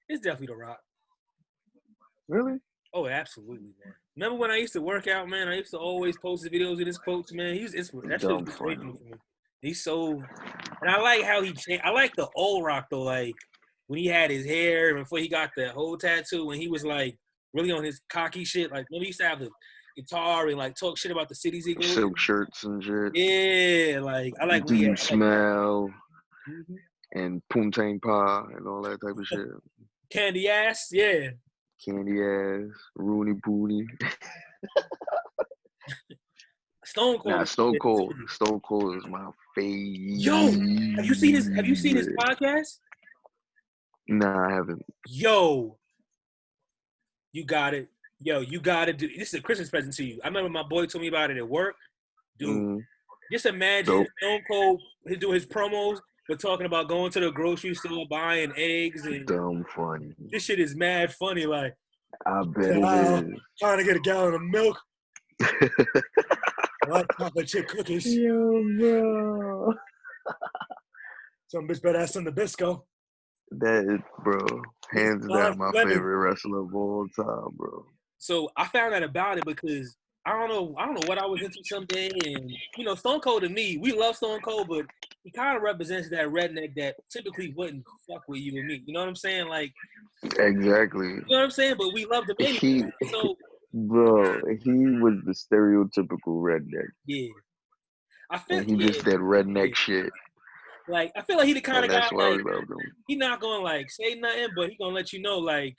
It's definitely The Rock. Really? Oh, absolutely, man. Remember when I used to work out, man? I used to always post the videos of his quotes, man. That shit was inspirational for me. He's so, and I like how he changed. I like the old Rock though, like when he had his hair before he got the whole tattoo, when he was like really on his cocky shit. Like when he used to have the guitar and like talk shit about the cities he goes. Silk shirts and shit. Yeah, like I like. Dude smell and Poontang Pa and all that type of shit. Candy ass, yeah. Candy ass, Rooney Pooney. Stone Cold. Nah, Stone Cold. Stone Cold is my favorite. Yo, have you seen his podcast? Nah, I haven't. Yo, you got it. Yo, you got to do. This is a Christmas present to you. I remember my boy told me about it at work. Dude, just imagine Stone Cold doing his promos, but talking about going to the grocery store, buying eggs and dumb funny. This shit is mad funny. Like, I bet it is. Trying to get a gallon of milk. What chocolate chip cookies? Yo, bro. Some bitch better have some Nabisco. That is, bro, hands down my favorite wrestler of all time, bro. So I found out about it because I don't know what I was into someday, and you know, Stone Cold to me, we love Stone Cold, but he kind of represents that redneck that typically wouldn't fuck with you and me. You know what I'm saying? Like, exactly. You know what I'm saying? But we love the baby. So, bro, he was the stereotypical redneck. Yeah, I feel and he just did redneck shit. Like, I feel like he the kind of guy like him. He not gonna like say nothing, but he gonna let you know, like,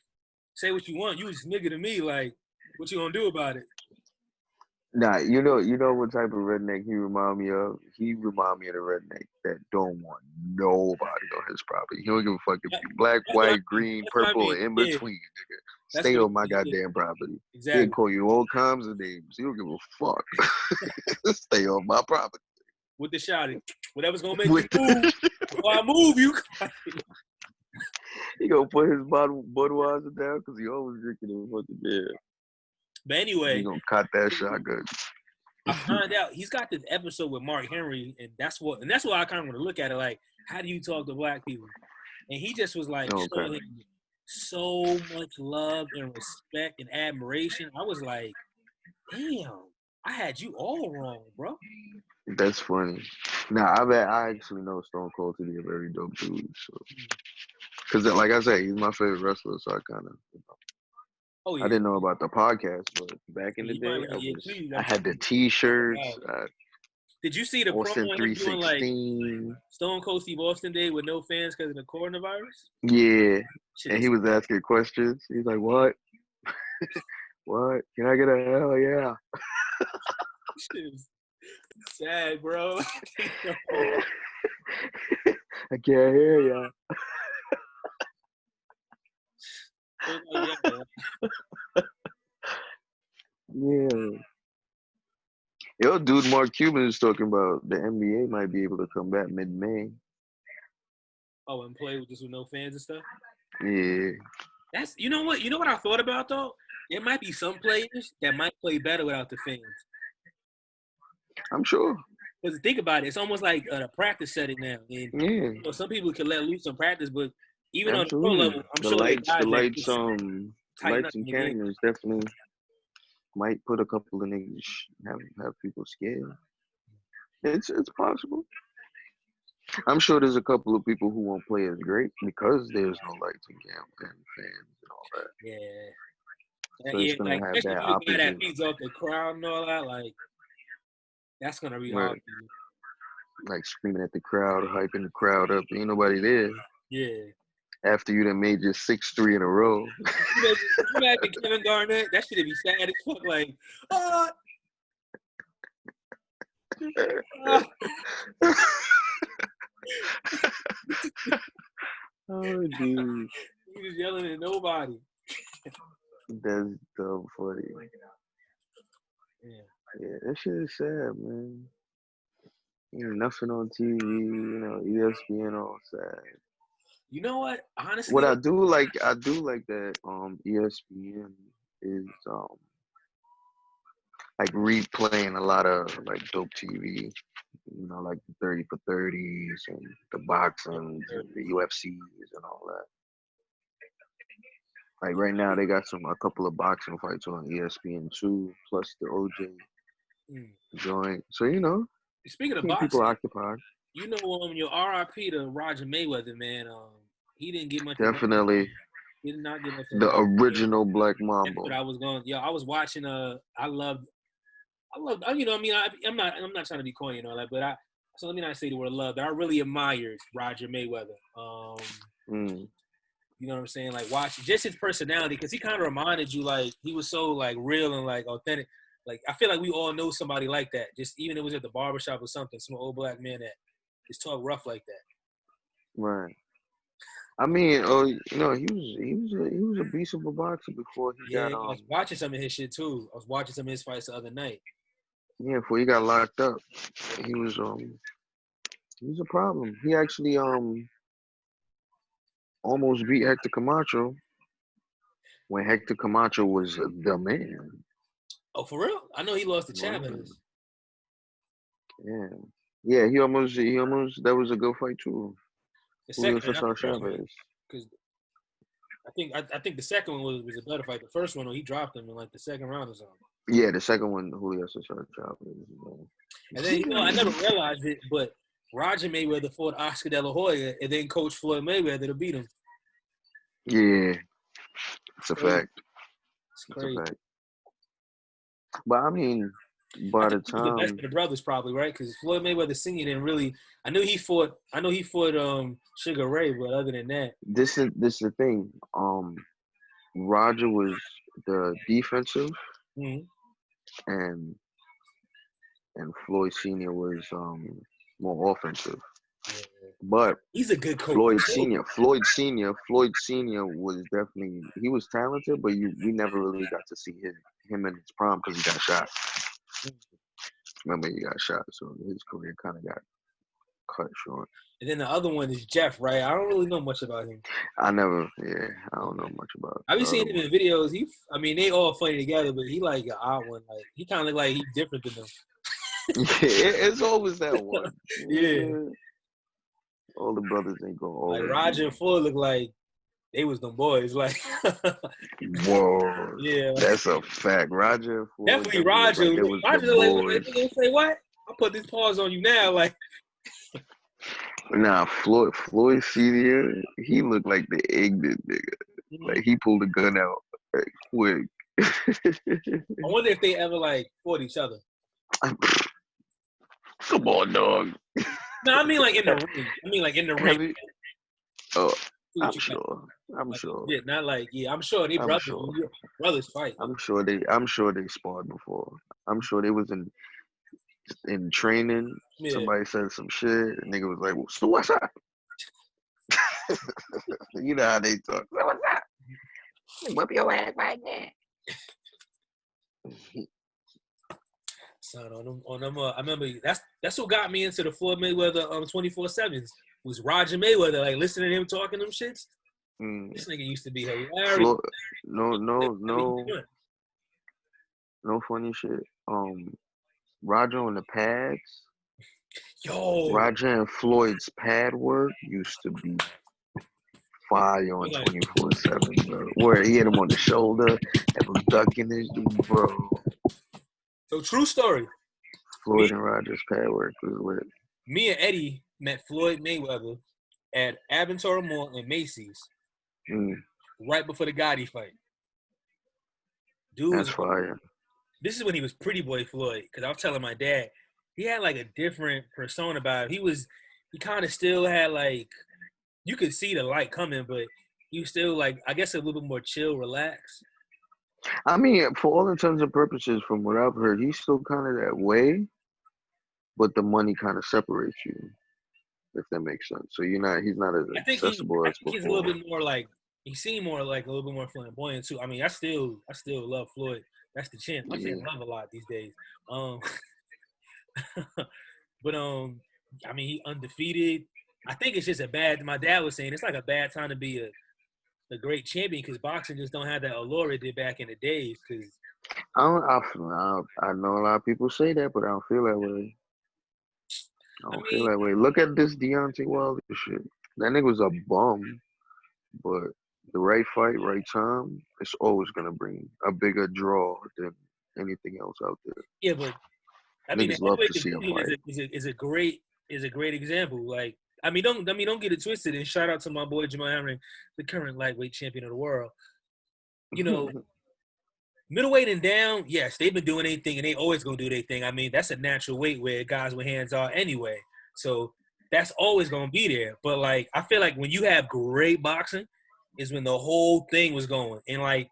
say what you want. You was nigga to me, like, what you gonna do about it? Nah, you know what type of redneck he remind me of? He remind me of the redneck that don't want nobody on his property. He don't give a fuck if you black, white, green, purple, or in between, nigga. Stay on my goddamn property. Exactly. He'll call you all kinds of names. He don't give a fuck. Stay on my property. With the shotty. Whatever's gonna make you move. Before I move you. He gonna put his Budweiser down because he always drinking a fucking beer. But anyway, he gonna cut that shotgun. I find out he's got this episode with Mark Henry, and that's why I kind of want to look at it. Like, how do you talk to black people? And he just was like showing him so much love and respect and admiration. I was like, damn, I had you all wrong, bro. That's funny. Nah, I actually know Stone Cold to be a very dope dude. So, because like I said, he's my favorite wrestler. So I kind of, Oh, yeah. I didn't know about the podcast, but back in the day, I had the T-shirts. Did you see the Austin promo 316? Like Stone Cold Steve Austin Day with no fans because of the coronavirus? Yeah, and he was asking questions. He's like, "What? What? Can I get a hell yeah?" Shit is sad, bro. I can't hear ya. Yeah. Yo, dude, Mark Cuban is talking about the NBA might be able to come back mid-May. Oh, and play with no fans and stuff? Yeah. That's you know what I thought about though? There might be some players that might play better without the fans. I'm sure. Because think about it, it's almost like a practice setting now. And you know, some people can let loose on practice, but even on the pro level, I'm sure the lights and cameras definitely might put a couple of niggas have people scared. It's possible. I'm sure there's a couple of people who won't play as great because there's no lights and cameras and fans and all that. Yeah. So it's gonna have that opposite. That feeds off the crowd and all that, like that's gonna be hard. Like screaming at the crowd, hyping the crowd up. Ain't nobody there. Yeah. After you done made your 6-3 in a row. You imagine Kevin Garnett? That shit'd be sad as fuck. Like, oh, dude. He just yelling at nobody. That's dumb funny. Yeah, that shit is sad, man. Ain't nothing on TV, ESPN all sad. You know what? Honestly, what I do like that ESPN is like replaying a lot of like dope TV, like the 30 for 30s and the boxing and the UFCs and all that. Like right now they got a couple of boxing fights on ESPN2 plus the OJ joint. So speaking of boxing, people occupied. Your RIP to Roger Mayweather, man. He didn't get much. Definitely. He did not get much. The original Black Mamba. But I was going. I was watching. I loved. You know, I mean, I'm not trying to be corny and all that, but so let me not say the word love. But I really admired Roger Mayweather. You know what I'm saying? Like watching just his personality, because he kind of reminded you like he was so like real and like authentic. Like, I feel like we all know somebody like that. Just even if it was at the barbershop or something, some old black man that just talk rough like that. Right. I mean, you know, he was a beast of a boxer before he Yeah, got I was watching some of his shit too. I was watching some of his fights the other night. before he got locked up. He was a problem. He actually almost beat Hector Camacho when Hector Camacho was the man. Oh, for real? I know he lost to Right. Chavez. Yeah. Yeah, he almost that was a good fight too. The Julio second, not the Cesar first one, Chavez. because I think the second one was a better fight. The first one, he dropped him in like the second round or something. Yeah, the second one, Julio Cesar Chavez. And then I never realized it, but Roger Mayweather fought Oscar De La Hoya, and then Coach Floyd Mayweather to beat him. Yeah, it's a fact. It's crazy. It's a fact. But I mean, by I the think he was the best time of the brothers, probably, right? Because Floyd Mayweather Sr. didn't really. I know he fought Sugar Ray, but other than that, this is the thing. Roger was the defensive, and Floyd Senior was more offensive. yeah. But He's a good coach. Floyd Senior was definitely, he was talented, but we never really got to see him in his prime because he got shot. Remember, he got shot, so his career kind of got cut short. And then the other one is Jeff, right? I don't really know much about him. I don't know much about. I be seeing him in videos. They all funny together, but he like an odd one. Like he kind of look like he's different than them. Yeah, it's always that one. Yeah. All the brothers ain't go over. Like Roger and Floyd look like they was them boys. Like, whoa, yeah, that's a fact. Roger and Floyd definitely Roger. like Roger like say what? I'll put this pause on you now. Like, nah, Floyd Senior, he looked like the ignorant nigga. Like he pulled a gun out like, quick. I wonder if they ever like fought each other. Come on, dog. No, I mean like in the ring. Oh, I'm sure. Yeah, not like I'm sure they brothers. Sure. Brothers fight. I'm sure they sparred before. I'm sure they was in training. Yeah. Somebody said some shit. And nigga was like, well, so what's up? You know how they talk. So what's up? Whip your ass right now. Son, on them. I remember that's what got me into the Floyd Mayweather 24/7s was Roger Mayweather. Like listening to him talking them shits. This nigga used to be hilarious. No funny shit. Roger on the pads. Yo. Roger and Floyd's pad work used to be fire on 24/7, bro. Where he hit him on the shoulder and was ducking his dude, bro. So true story. Floyd and Roger's pad work was lit. Me and Eddie met Floyd Mayweather at Aventura Mall in Macy's right before the Gotti fight. Dude, that's fire. This is when he was Pretty Boy Floyd, because I was telling my dad, he had like a different persona about him. He kind of still had like, you could see the light coming, but he was still like, I guess a little bit more chill, relaxed. I mean, for all intents and purposes, from what I've heard, he's still kind of that way, but the money kind of separates you, if that makes sense. So he's not as accessible as before. He's a little bit more like, he seemed more like a little bit more flamboyant too. I mean, I still love Floyd. That's the champ. I can't love a lot these days. But I mean, he undefeated. I think it's just my dad was saying it's like a bad time to be a great champion because boxing just don't have that allure it did back in the days. Because I know a lot of people say that, but I don't feel that way. I don't feel that way. Look at this Deontay Wilder shit. That nigga was a bum, but the right fight, right time, it's always gonna bring a bigger draw than anything else out there. Yeah, but I mean, niggas love to see a fight. Is a great example. Like, don't get it twisted. And shout out to my boy Jamal Herring, the current lightweight champion of the world. You know, middleweight and down, yes, they've been doing their thing, and they always gonna do their thing. I mean, that's a natural weight where guys with hands are anyway. So that's always gonna be there. But like, I feel like when you have great boxing, is when the whole thing was going. And like,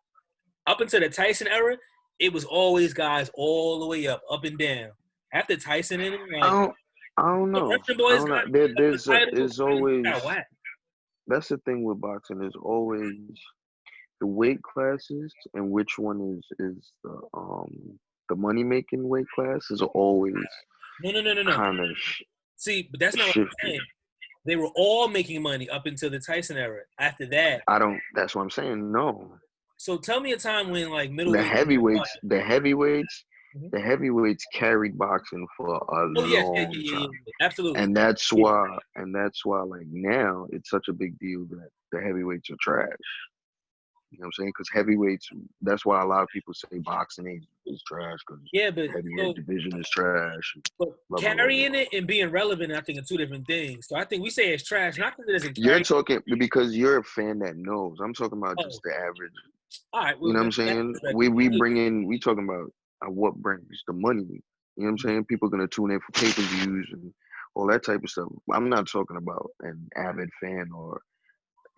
up until the Tyson era, it was always guys all the way up and down. After Tyson and him, like I don't the know. Russian I boys don't know. got the There's title. is always Got whacked. that's the thing with boxing. There's always the weight classes and which one is the money making weight class is always No. kind of See, but that's not what I'm shifting. saying. They were all making money up until the Tyson era. After that, I don't. That's what I'm saying. No, so tell me a time when like the middleweight. heavyweights, the heavyweights, Mm-hmm. the heavyweights carried boxing for a Oh yes, long time, absolutely. and that's why like now it's such a big deal that the heavyweights are trash. You know what I'm saying? Because heavyweights, that's why a lot of people say boxing is trash because Yeah, but heavyweight division is trash. But Blah, blah, blah, carrying blah. it and being relevant, I think, are two different things. So I think we say it's trash, not because it doesn't You're carry. talking because you're a fan that knows. I'm talking about just the average. All right, You know what I'm saying? We talking about what brings the money. You know what I'm saying? People are gonna tune in for pay-per-views and all that type of stuff. I'm not talking about an avid fan or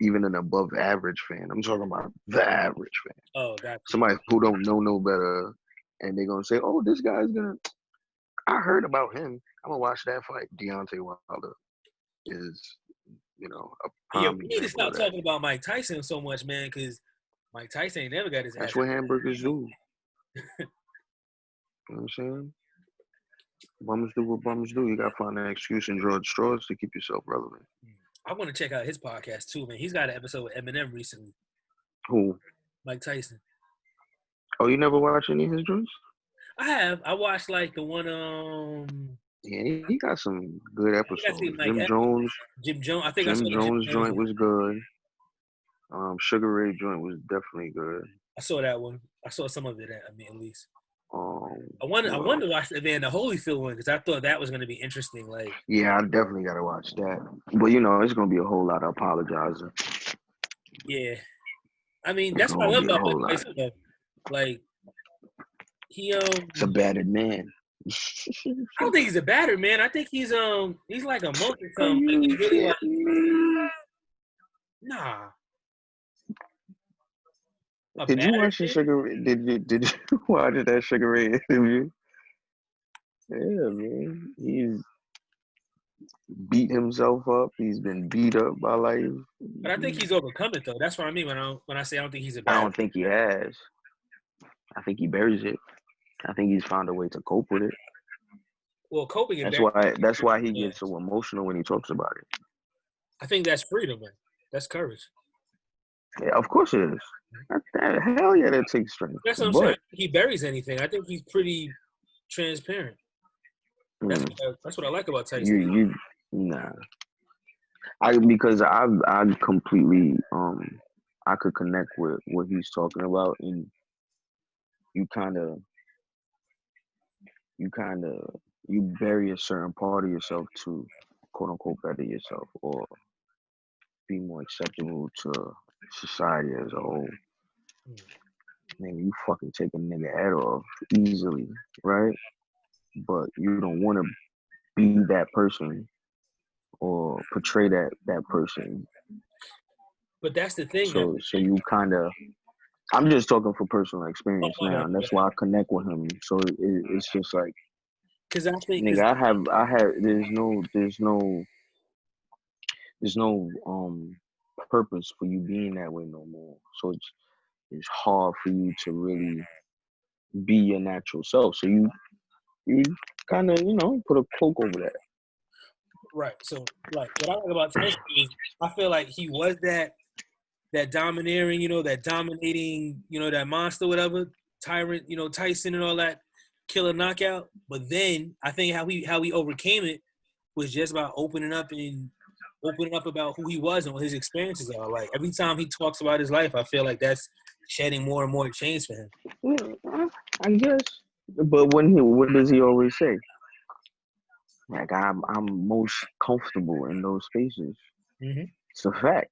even an above average fan. I'm talking about the average fan. Oh, gotcha. Somebody who don't know no better, and they're gonna say, "Oh, this guy's gonna." I heard about him. I'm gonna watch that fight. Deontay Wilder is, a Yeah, prime we need to example stop of that. talking about Mike Tyson so much, man, because Mike Tyson ain't never got his ass. That's what hamburgers do. You know what I'm saying? Bums do what bums do. You gotta find an excuse and draw at straws to keep yourself relevant. I want to check out his podcast too, man. He's got an episode with Eminem recently. Who? Mike Tyson. Oh, you never watched any of his joints? I have. I watched like the one. Yeah, he got some good episodes. Like, Jim Jones. I think I saw the Jones joint was good. Sugar Ray joint was definitely good. I saw that one. I saw some of it. At least. I wanted to watch the Evander Holyfield one because I thought that was going to be interesting. Like, yeah, I definitely got to watch that. But it's going to be a whole lot of apologizing. Yeah, I mean that's what I love about Mike Tyson. Like, he It's a battered man. I don't think he's a battered man. I think he's like a monkey. He's really like, nah. Did you watch the Sugar? Did you watch that Sugar Ray interview? Yeah, man. He's beat himself up. He's been beat up by life. But I think he's overcome it though. That's what I mean when I say I don't think he's a battered. I don't think he has. I think he buries it. I think he's found a way to cope with it. Well, coping. That's why he gets so emotional when he talks about it. I think that's freedom, man. That's courage. Yeah, of course it is. Hell yeah, that takes strength. That's what I'm saying. He buries anything. I think he's pretty transparent. That's what I like about Tyson. Nah. Because I completely I could connect with what he's talking about, and you bury a certain part of yourself to quote unquote better yourself or be more acceptable to society as a whole. Man, you fucking take a nigga head off easily, right? But you don't want to be that person or portray that person. But that's the thing. So you I'm just talking for personal experience now, and that's why I connect with him. So it's just like, because I think, nigga, I have. There's no purpose for you being that way no more. So it's hard for you to really be your natural self. So you kind of put a cloak over that. Right. So like what I like about Tyson is I feel like he was that domineering, that dominating, that monster, whatever, tyrant, Tyson and all that, killer knockout. But then I think how he overcame it was just about opening up about who he was and what his experiences are. Like every time he talks about his life, I feel like that's shedding more and more chains for him. Yeah, I guess. But what does he always say? Like I'm most comfortable in those spaces. Mm-hmm. It's a fact.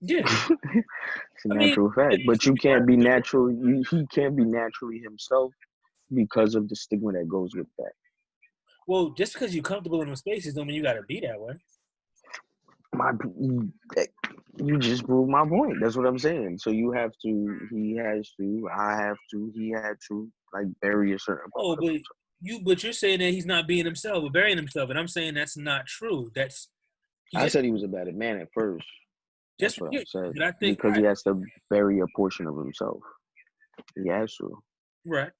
Yeah, it's a natural fact. But you can't be natural. He can't be naturally himself because of the stigma that goes with that. Well, just because you're comfortable in those spaces don't mean you got to be that way. You just proved my point. That's what I'm saying. So you have to, he has to, I have to, he had to, like, bury a certain part Oh, of himself. but you're saying that he's not being himself or burying himself, and I'm saying that's not true. He I just said he was a bad man at first. That's just what I said. but I think Because he has to bury a portion of himself. He has to. right,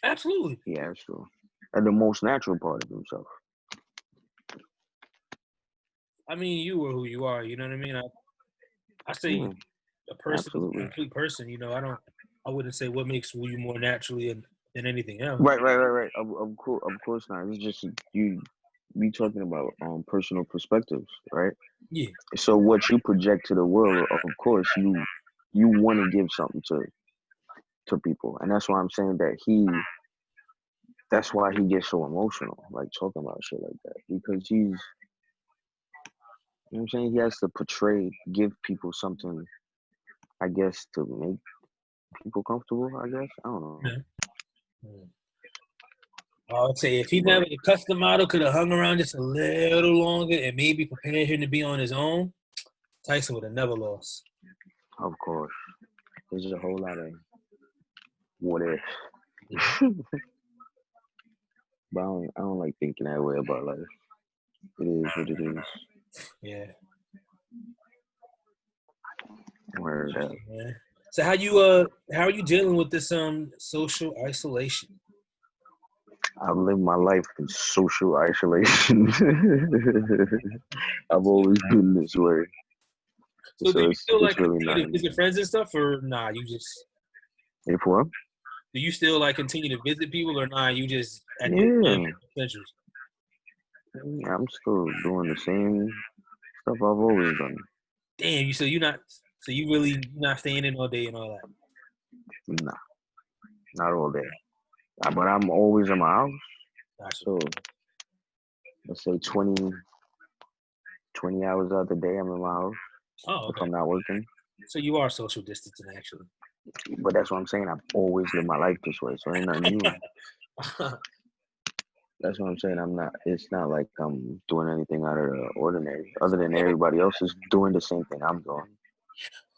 absolutely. He has to. And the most natural part of himself. I mean, you are who you are. You know what I mean? I say a person is a Absolutely. complete person. You know, I wouldn't say what makes you more naturally than anything else. Right. Of course not. It's just you be talking about personal perspectives, right? Yeah, So what you project to the world, of course, you want to give something to people, and that's why I'm saying that that's why he gets so emotional, like talking about shit like that, because he's, you know what I'm saying, he has to give people something, I guess, to make people comfortable. I guess I don't know, yeah. I would say if he but never the custom model could have hung around just a little longer and maybe prepared him to be on his own, Tyson would have never lost. of course, there's a whole lot of what if. Yeah. But I don't like thinking that way about life. It is what it is. Yeah. Word up. Yeah. So how are you dealing with this social isolation? I've lived my life in social isolation. I've always been this way. So do So you still like it's really continue not to visit friends and stuff, or nah? You just if what? do you still like continue to visit people, or nah? You just at this time Yeah. essentials. I'm still doing the same stuff I've always done. Damn, you really not staying in all day and all that. Nah, not all day. But I'm always in my house. Gotcha. So let's say 20 hours out the day I'm in my house Oh, if okay. I'm not working. So you are social distancing actually. But that's what I'm saying. I've always lived my life this way. So ain't nothing new. That's what I'm saying. It's not like I'm doing anything out of the ordinary, other than everybody else is doing the same thing I'm doing.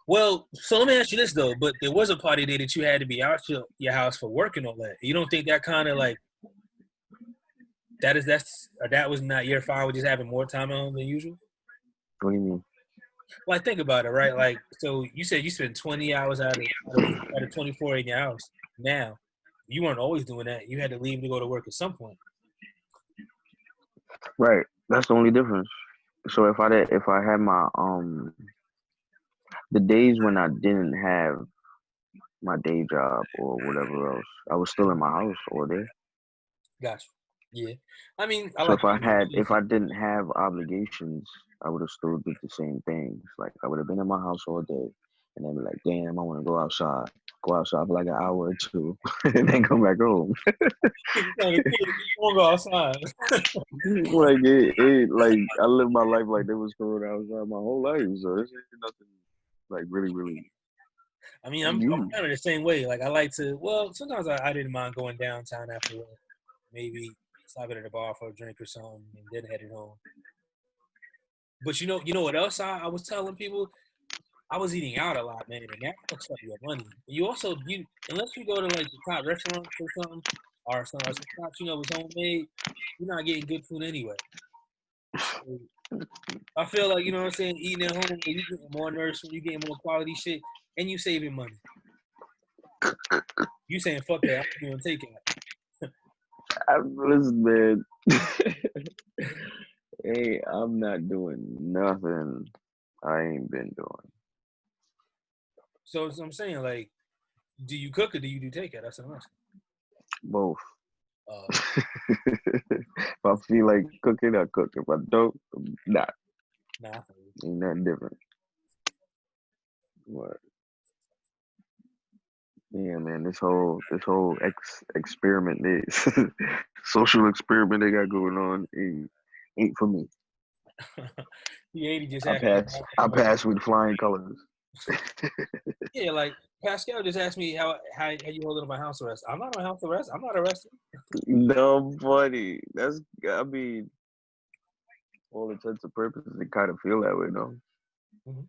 Well, so let me ask you this though. But there was a party day that you had to be out your house for work and all that. You don't think that kind of like that was not your fault with just having more time at home than usual? What do you mean? Like think about it, right? Like so you said you spent 20 hours out of 24 in your house. Now you weren't always doing that. You had to leave to go to work at some point. Right. That's the only difference. So if I had my the days when I didn't have my day job or whatever else, I was still in my house all day. Gotcha. Yeah. I mean, I So like if I didn't have obligations, I would have still did the same things. Like I would have been in my house all day, and then be like, damn, I want to go outside. Go outside for like an hour or two, and then come back home. you won't go outside. Like like I lived my life like they was going outside my whole life, so this ain't nothing like really I mean, I'm new. kind of the same way. Like, I like to. Well, sometimes I didn't mind going downtown after work. Maybe stopping at a bar for a drink or something, and then headed home. But you know what else I was telling people? I was eating out a lot, man, and that fucks up your money. You also unless you go to like the top restaurants or something, or some spots was homemade, you're not getting good food anyway. So I feel like what I'm saying, eating at home, you getting more nourishment, you getting more quality shit, and you saving money. You saying fuck that? I'm doing takeout. Listen, man. Hey, I'm not doing nothing I ain't been doing. So I'm saying, like, do you cook or do you do takeout? That's what I'm asking. Both. Uh, If I feel like cooking, I cook. If I don't, I'm not. nah. Ain't nothing different. What? Yeah, man. This whole experiment, this social experiment they got going on, ain't for me. He just I asked me. I pass with flying colors. Yeah, like Pascal just asked me how you holding up my house arrest. I'm not on house arrest. I'm not arrested. No, buddy. I mean, all intents and purposes, it kind of feel that way, though. Mm-hmm.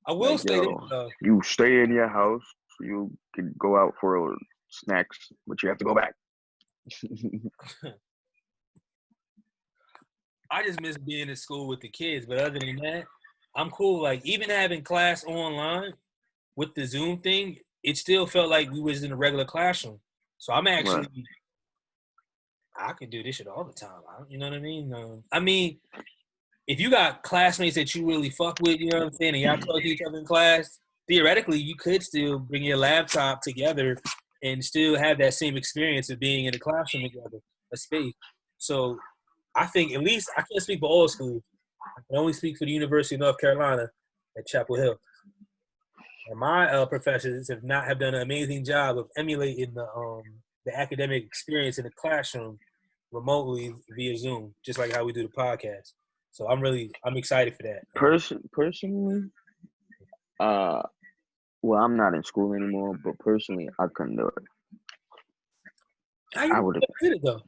I will Like, say this, you stay in your house, so you can go out for snacks, but you have to go back. I just miss being in school with the kids, but other than that, I'm cool. Like even having class online with the Zoom thing, it still felt like we was in a regular classroom. So I'm actually, I can do this shit all the time. You know what I mean? If you got classmates that you really fuck with, you know what I'm saying, and y'all talk to each other in class, theoretically, you could still bring your laptop together and still have that same experience of being in a classroom together, a space. So I think at least, I can't speak for all schools. I can only speak for the University of North Carolina at Chapel Hill. And my professors have done an amazing job of emulating the academic experience in the classroom remotely via Zoom, just like how we do the podcast. So I'm excited for that. Personally, well, I'm not in school anymore, but personally, I couldn't do it. How you I would have did it though?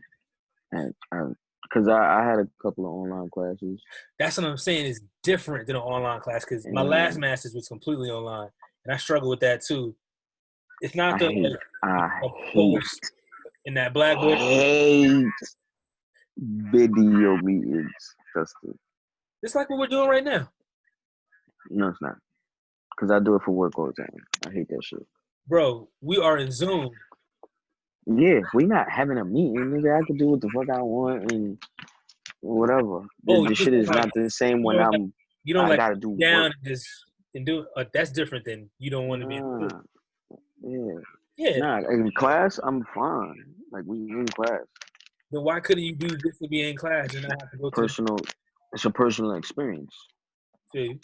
Because I had a couple of online classes. That's what I'm saying. It's different than an online class because my last master's was completely online, and I struggle with that too. It's not I post in that Blackboard. hate video meetings, Justin. It's like what we're doing right now. No, it's not. Because I do it for work all the time. I hate that shit. Bro, we are in Zoom. Yeah, we not having a meeting. Nigga, I can do what the fuck I want and whatever. The shit is not the same when I gotta do down work. and do. That's different than you don't want to be. Yeah. Nah, in class, I'm fine. Like, we in class. Then why couldn't you do this to be in class and not have to go It's a personal experience. See?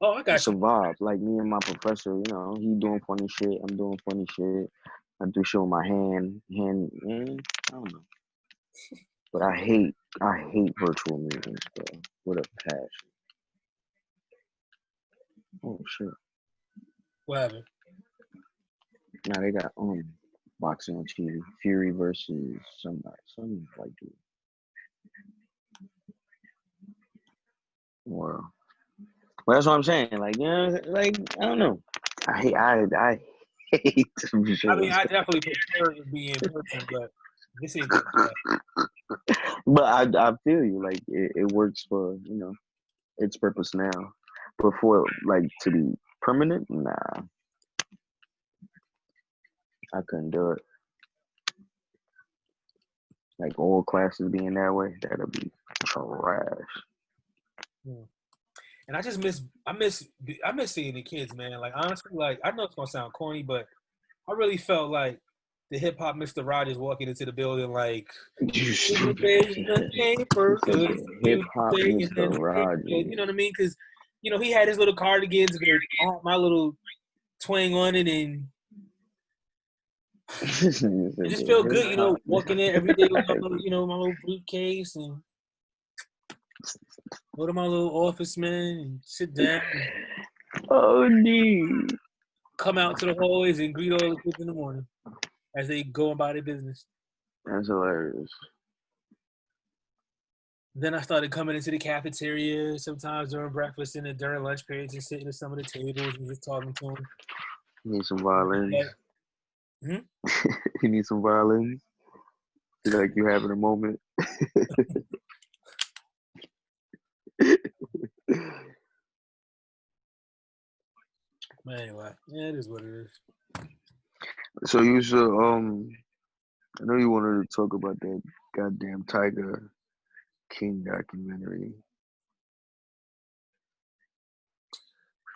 Oh, I got it's a vibe. Like, me and my professor, you know, he doing funny shit. I'm doing funny shit. I do shit with my hand. I don't know. But I hate virtual meetings, bro. With a passion. Oh, shit. What happened? Now they got boxing on TV. Fury versus somebody, some like dude. Well, that's what I'm saying. Like, like I don't know. I hate some shit. I mean, I definitely prefer to be in person, but this ain't that. But I feel you. Like, it works for, you know, its purpose now. But for, like, to be permanent, nah. I couldn't do it. Like, all classes being that way, that'd be trash. And I just miss seeing the kids, man. Like, honestly, like, I know it's gonna sound corny, but I really felt like the hip hop Mr. Rogers walking into the building like You stupid. hip hop Mr. Rogers. You know what I mean? Because, you know, he had his little cardigans with my little twang on it, and it just felt good, you know, walking in every day with my little briefcase and go to my little office, man, and sit down. Oh, dude. Come out to the hallways and greet all the kids in the morning as they go about their business. That's hilarious. Then I started coming into the cafeteria sometimes during breakfast and during lunch periods and sitting at some of the tables and just talking to them. You need some violins? Hmm? You need some violins? Feel like you're having a moment? But anyway, yeah, it is what it is. So you should, I know you wanted to talk about that goddamn Tiger King documentary.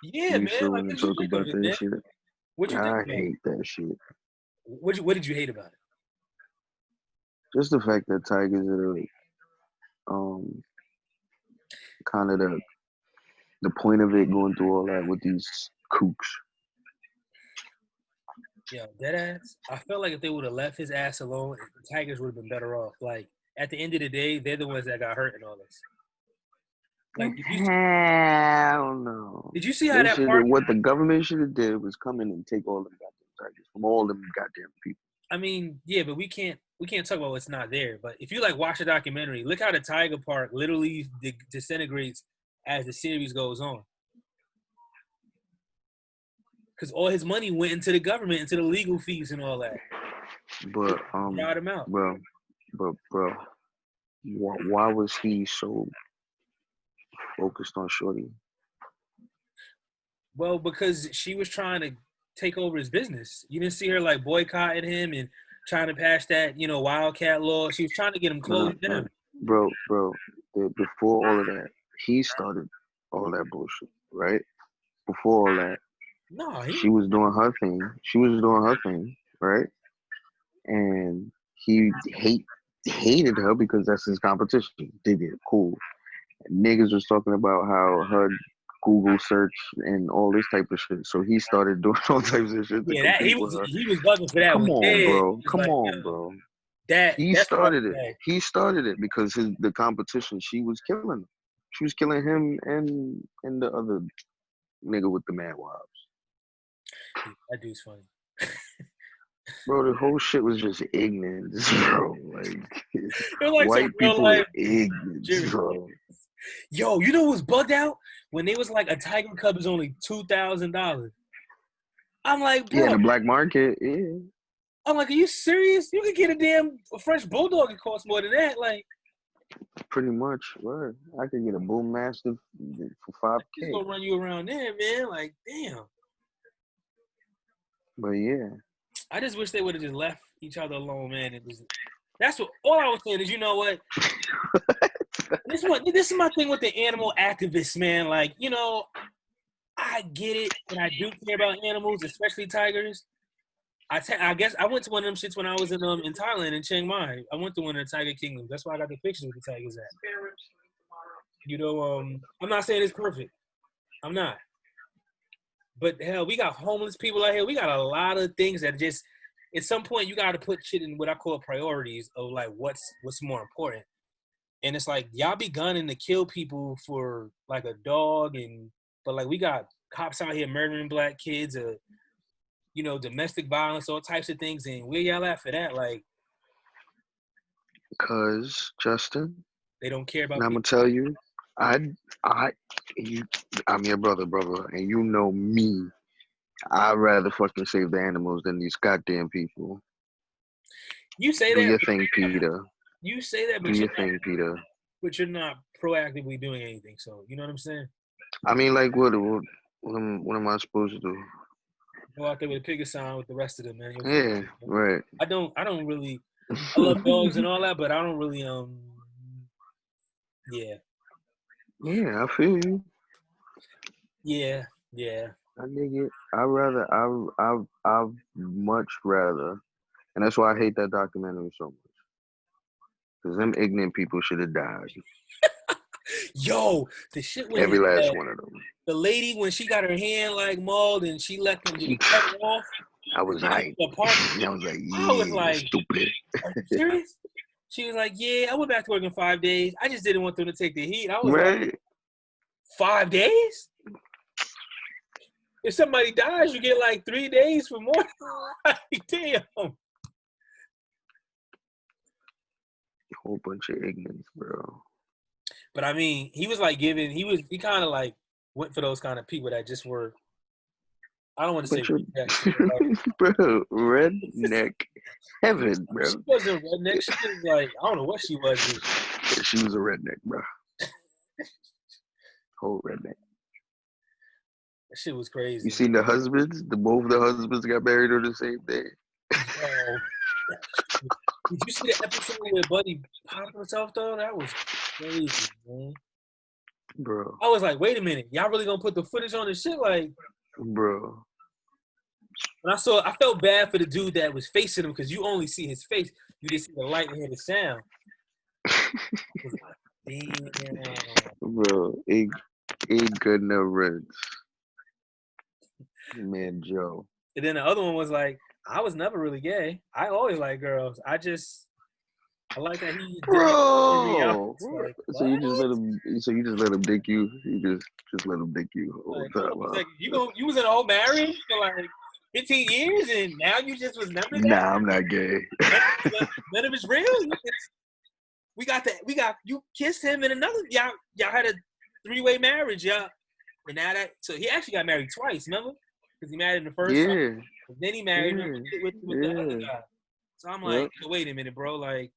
Yeah, man. Still like, want to talk about that shit? What you think? I hate that shit. What did you hate about it? Just the fact that Tigers are kind of the point of it, going through all that with these kooks. Yeah, deadass. I felt like if they would have left his ass alone, the Tigers would have been better off. Like, at the end of the day, they're the ones that got hurt in all this. Like, hell no. Did you see how what the government should have did was come in and take all them goddamn Tigers from all them goddamn people. I mean, yeah, but we can't talk about what's not there. But if you like watch the documentary, look how the Tiger Park literally disintegrates as the series goes on. Because all his money went into the government, into the legal fees and all that. But Got him out. bro, why was he so focused on Shorty? Well, because she was trying to take over his business. You didn't see her like boycotting him and trying to pass that, wildcat law. She was trying to get him closed down. Bro, before all of that, he started all that bullshit, right? Before all that, No, she was doing her thing. She was doing her thing, right? And he hated her because that's his competition. Did it cool. Niggas was talking about how her Google search and all this type of shit. So he started doing all types of shit to compete with her. He was bugging for that. Come on, bro. Come like, on, bro. He that's started it. He started it because the competition, she was killing him. She was killing him and the other nigga with the mad wives. That dude's funny. Bro, the whole shit was just ignorance, bro. Like white people are ignorant, bro. Yo, you know what was bugged out? When they was like a tiger cub is only $2,000. I'm like, bro. Yeah, the black market, yeah. I'm like, are you serious? You could get a French bulldog. It costs more than that. Like, pretty much, right? I could get a bull mastiff for $5K. He's gonna run you around there, man. Like, damn. But yeah, I just wish they would have just left each other alone, man. That's what all I was saying is, you know what? This is my thing with the animal activists, man. Like, I get it, and I do care about animals, especially tigers. I guess I went to one of them shits when I was in Thailand, in Chiang Mai. I went to one of the tiger kingdoms. That's why I got the pictures with the tigers at. I'm not saying it's perfect. I'm not. But hell, we got homeless people out here. We got a lot of things that just, at some point, you got to put shit in what I call priorities of like what's more important. And it's like y'all be gunning to kill people for like a dog, but like we got cops out here murdering black kids, domestic violence, all types of things, and where y'all at for that? Like, because Justin, they don't care about. And I'm gonna tell you, I'm your brother, and you know me. I'd rather fucking save the animals than these goddamn people. You say Do that. your thing, Peter. You say that, but do your thing, Peter. But you're not proactively doing anything. So you know what I'm saying? I mean, like, what am I supposed to do? Go out there with a picket sign with the rest of them, man. Yeah, right. I don't really. I love dogs and all that, but I don't really. Yeah. Yeah, I feel you. Yeah. I dig it. I'd much rather, and that's why I hate that documentary so much. Because them ignorant people should have died. Yo, the shit when every last one of them. The lady, when she got her hand like mauled and she let them cut it off. I was like, yeah, stupid. Are you serious? She was like, yeah, I went back to work in 5 days. I just didn't want them to take the heat. I was like, 5 days? If somebody dies, you get like 3 days for more. Like, damn. Whole bunch of ignorance, bro. But I mean, he was like he kind of like went for those kind of people that just were, I don't want to say bro, redneck heaven, bro. She wasn't redneck. She was like, I don't know what she was. She was a redneck, bro. Whole redneck. That shit was crazy. You seen the husbands? Both the husbands got married on the same day. Did you see the episode where Buddy popped himself though? That was crazy, man. Bro. I was like, wait a minute. Y'all really gonna put the footage on this shit? Like, bro. And I felt bad for the dude that was facing him because you only see his face. You just see the light and hear the sound. Damn. Bro, ain't good no rinse. Man, Joe. And then the other one was like, I was never really gay. I always like girls. I like that he. Bro. Like, so you just let him dick you. You just let him dick you all the time. Like, you was in a whole marriage for like 15 years, and now you just was never gay? Nah, I'm not gay. None of it's real. You kissed him and another. Y'all had a 3-way marriage, yeah. And now so he actually got married twice. Remember? because he married in the first time. Yeah. But then he married her with the other guy. So I'm like, Yep. wait a minute, bro. Like,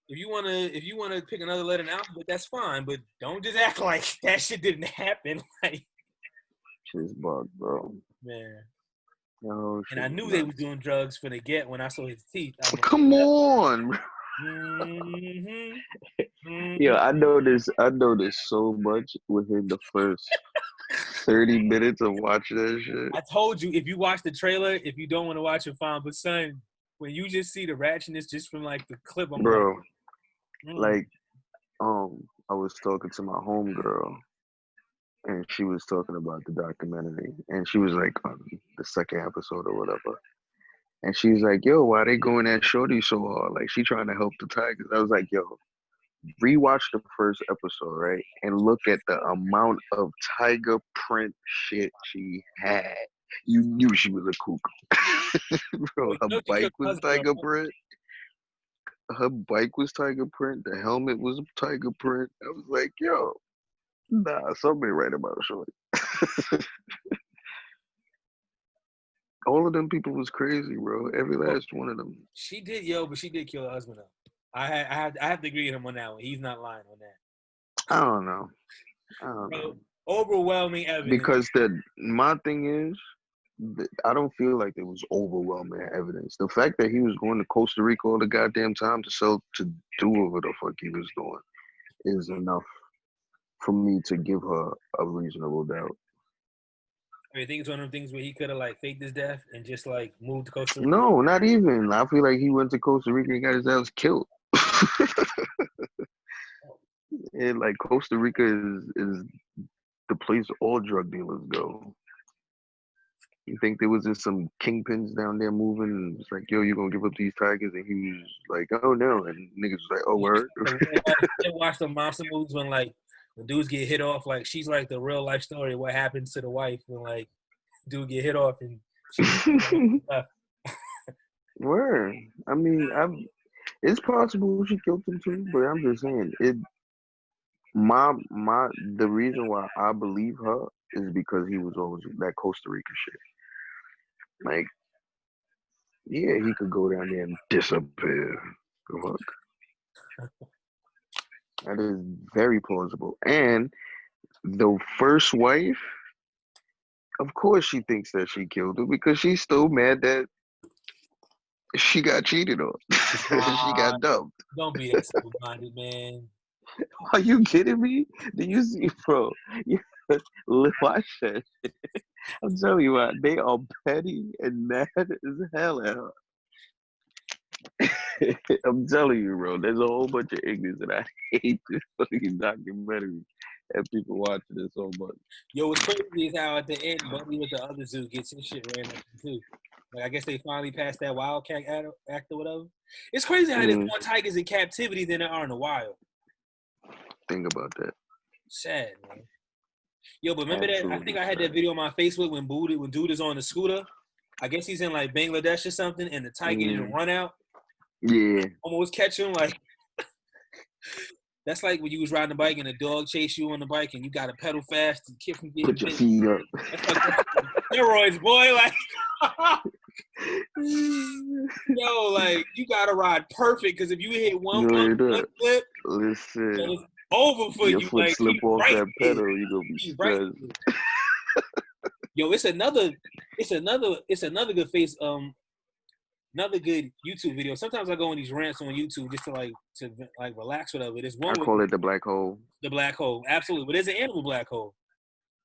if you wanna pick another letter in the alphabet, that's fine. But don't just act like that shit didn't happen. Like, She's bugged, bro. man. No, And I knew they was doing drugs for the get when I saw his teeth. I'm like, come on. mm-hmm, Yeah, I mm-hmm. know this. I know this so much within the first 30 minutes of watching that shit. I told you, if you watch the trailer, if you don't want to watch it, fine. But son, when you just see the ratchetness just from like the clip, I'm Bro, like, I was talking to my homegirl, and she was talking about the documentary, and she was like on the second episode or whatever, and she's like, "Yo, why they going at Shorty so hard? Like she trying to help the Tigers." I was like, "Yo, rewatch the first episode, right, and look at the amount of tiger print shit she had. You knew she was a kook." Bro, well, her you know, she bike killed her was husband, tiger print. Her bike was tiger print. The helmet was tiger print. I was like, yo, nah, something ain't right about Shorty. All of them people was crazy, bro. Every last one of them. She did, but she did kill her husband though. I have to agree with him on that one. He's not lying on that. I don't know. Bro, overwhelming evidence. Because my thing is, I don't feel like there was overwhelming evidence. The fact that he was going to Costa Rica all the goddamn time to do whatever the fuck he was doing is enough for me to give her a reasonable doubt. I think it's one of them things where he could have like faked his death and just like moved to Costa Rica. No, not even. I feel like he went to Costa Rica and got his ass killed. And like Costa Rica is the place all drug dealers go. You think there was just some kingpins down there moving and it's like, yo, you gonna give up these tigers? And he was like, oh no. And niggas was like, oh, word. I watched the monster movies when like the dudes get hit off. Like she's like the real life story of what happens to the wife when like dude get hit off and she Word. I mean, it's possible she killed him too, but I'm just saying the reason why I believe her is because he was always that Costa Rica shit. Like, yeah, he could go down there and disappear. Good luck. That is very plausible. And the first wife, of course she thinks that she killed her because she's still mad that she got cheated on. She got dumped. Don't be that simple-minded, man. Are you kidding me? Do you see, bro? Watch that. I'm telling you what, they are petty and mad as hell at her. I'm telling you, bro. There's a whole bunch of ignorance, and I hate this fucking documentary. And people watching it so much. Yo, what's crazy is how at the end, Buddy with the other zoo gets his shit ran up too. Like I guess they finally passed that Wildcat Act or whatever. It's crazy how there's more tigers in captivity than there are in the wild. Think about that. Sad, man. Yo, but remember that? I think I had that video on my Facebook when dude is on the scooter. I guess he's in like Bangladesh or something, and the tiger didn't run out. Yeah. Almost catch him. Like that's like when you was riding a bike and a dog chased you on the bike and you got to pedal fast to keep from getting Put your feet up. That's like steroids, boy. Like, yo, like you gotta ride perfect because if you hit one flip, listen, it's over for your you. Foot like slip off right that pedal, you gonna be stressed. Yo, it's another good face. Another good YouTube video. Sometimes I go on these rants on YouTube just to relax, whatever. There's one. I call it the black hole. The black hole, absolutely. But there's an animal black hole,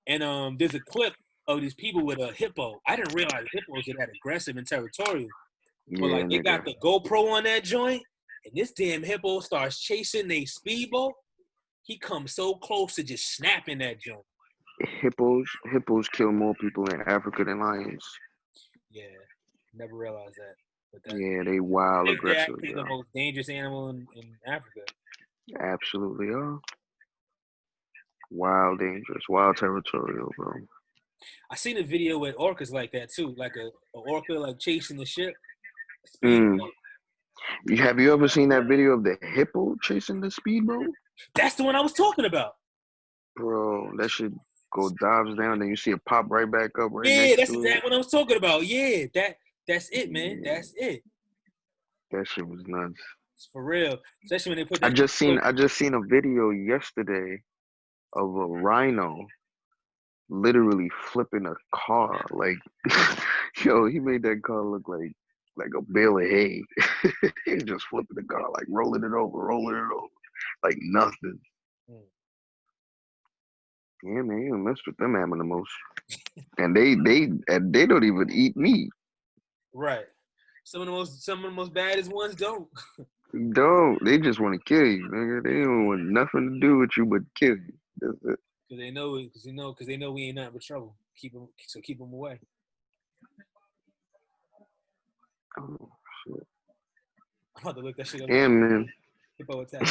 and there's a clip of these people with a hippo. I didn't realize hippos are that aggressive and territorial. But like they got the GoPro on that joint, and this damn hippo starts chasing a speedboat. He comes so close to just snapping that joint. Hippos kill more people in Africa than lions. Yeah, never realized that. But yeah, they wild aggressive. They're the most dangerous animal in Africa. Absolutely are. Wild, dangerous, wild, territorial, bro. I seen a video with orcas like that too, like a orca like chasing the ship. Have you ever seen that video of the hippo chasing the speedboat? That's the one I was talking about. Bro, that shit go dives down, then you see it pop right back up right Yeah, next that's to it. exactly what I was talking about. Yeah, that's it, man. Yeah, That's it. that shit was nuts. It's for real. Especially when they put I that. just seen a video yesterday of a rhino literally flipping a car. Like, yo, he made that car look like a bale of hay. He's just flipping the car, like rolling it over, like nothing. Mm. Yeah, man, you don't mess with them animals, and they don't even eat meat. Right. Some of the most baddest ones don't. Don't they just want to kill you, nigga? They don't want nothing to do with you but kill you. That's it. Because they know it. Because they know we ain't nothing but trouble. Keep them away. Oh shit. I'm about to look that shit up. Yeah, man. Hippo attack.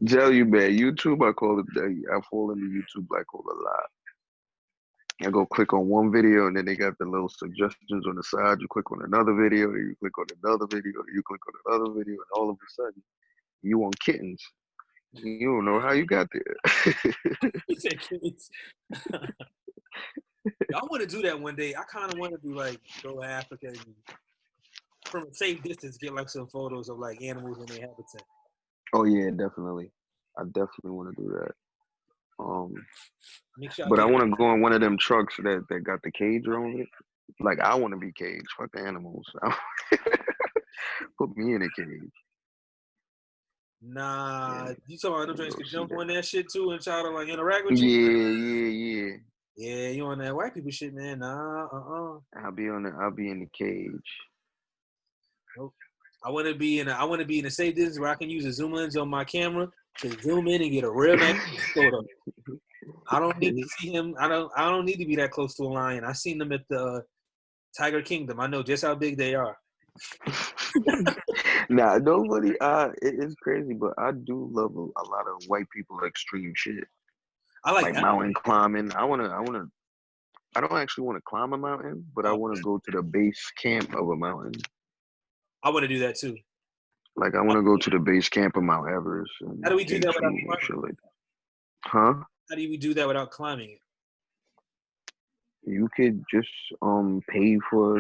Tell you, man. YouTube, I call it. I fall into YouTube black hole a lot. I go click on one video, and then they got the little suggestions on the side. You click on another video, you click on another video, you click on another video, and all of a sudden, you on kittens. You don't know how you got there. He said kids. I want to do that one day. I kind of want to do like go to Africa and from a safe distance get like some photos of like animals in their habitat. Oh yeah, definitely. I definitely want to do that. Make sure I But I get want to go in one of them trucks that got the cage on it. Like I want to be caged. Fuck the animals. Put me in a cage. Nah, Yeah, you talking about them joints go could see jump that. on that shit too and try to like interact with you? Yeah. Yeah, you on that white people shit, man. Nah, I'll be in the cage. Nope. I want to be in a safe distance where I can use a zoom lens on my camera to zoom in and get a real nice photo. I don't need to see him. I don't need to be that close to a lion. I seen them at the Tiger Kingdom. I know just how big they are. Nah, nobody. It's crazy, but I do love a lot of white people extreme shit, I like like mountain climbing. I wanna. I don't actually want to climb a mountain, but I want to go to the base camp of a mountain. I want to do that too. Like I want to go to the base camp of Mount Everest and How do we do that K2 without and shit climbing? like that. Huh? How do we do that without climbing it? You could just pay for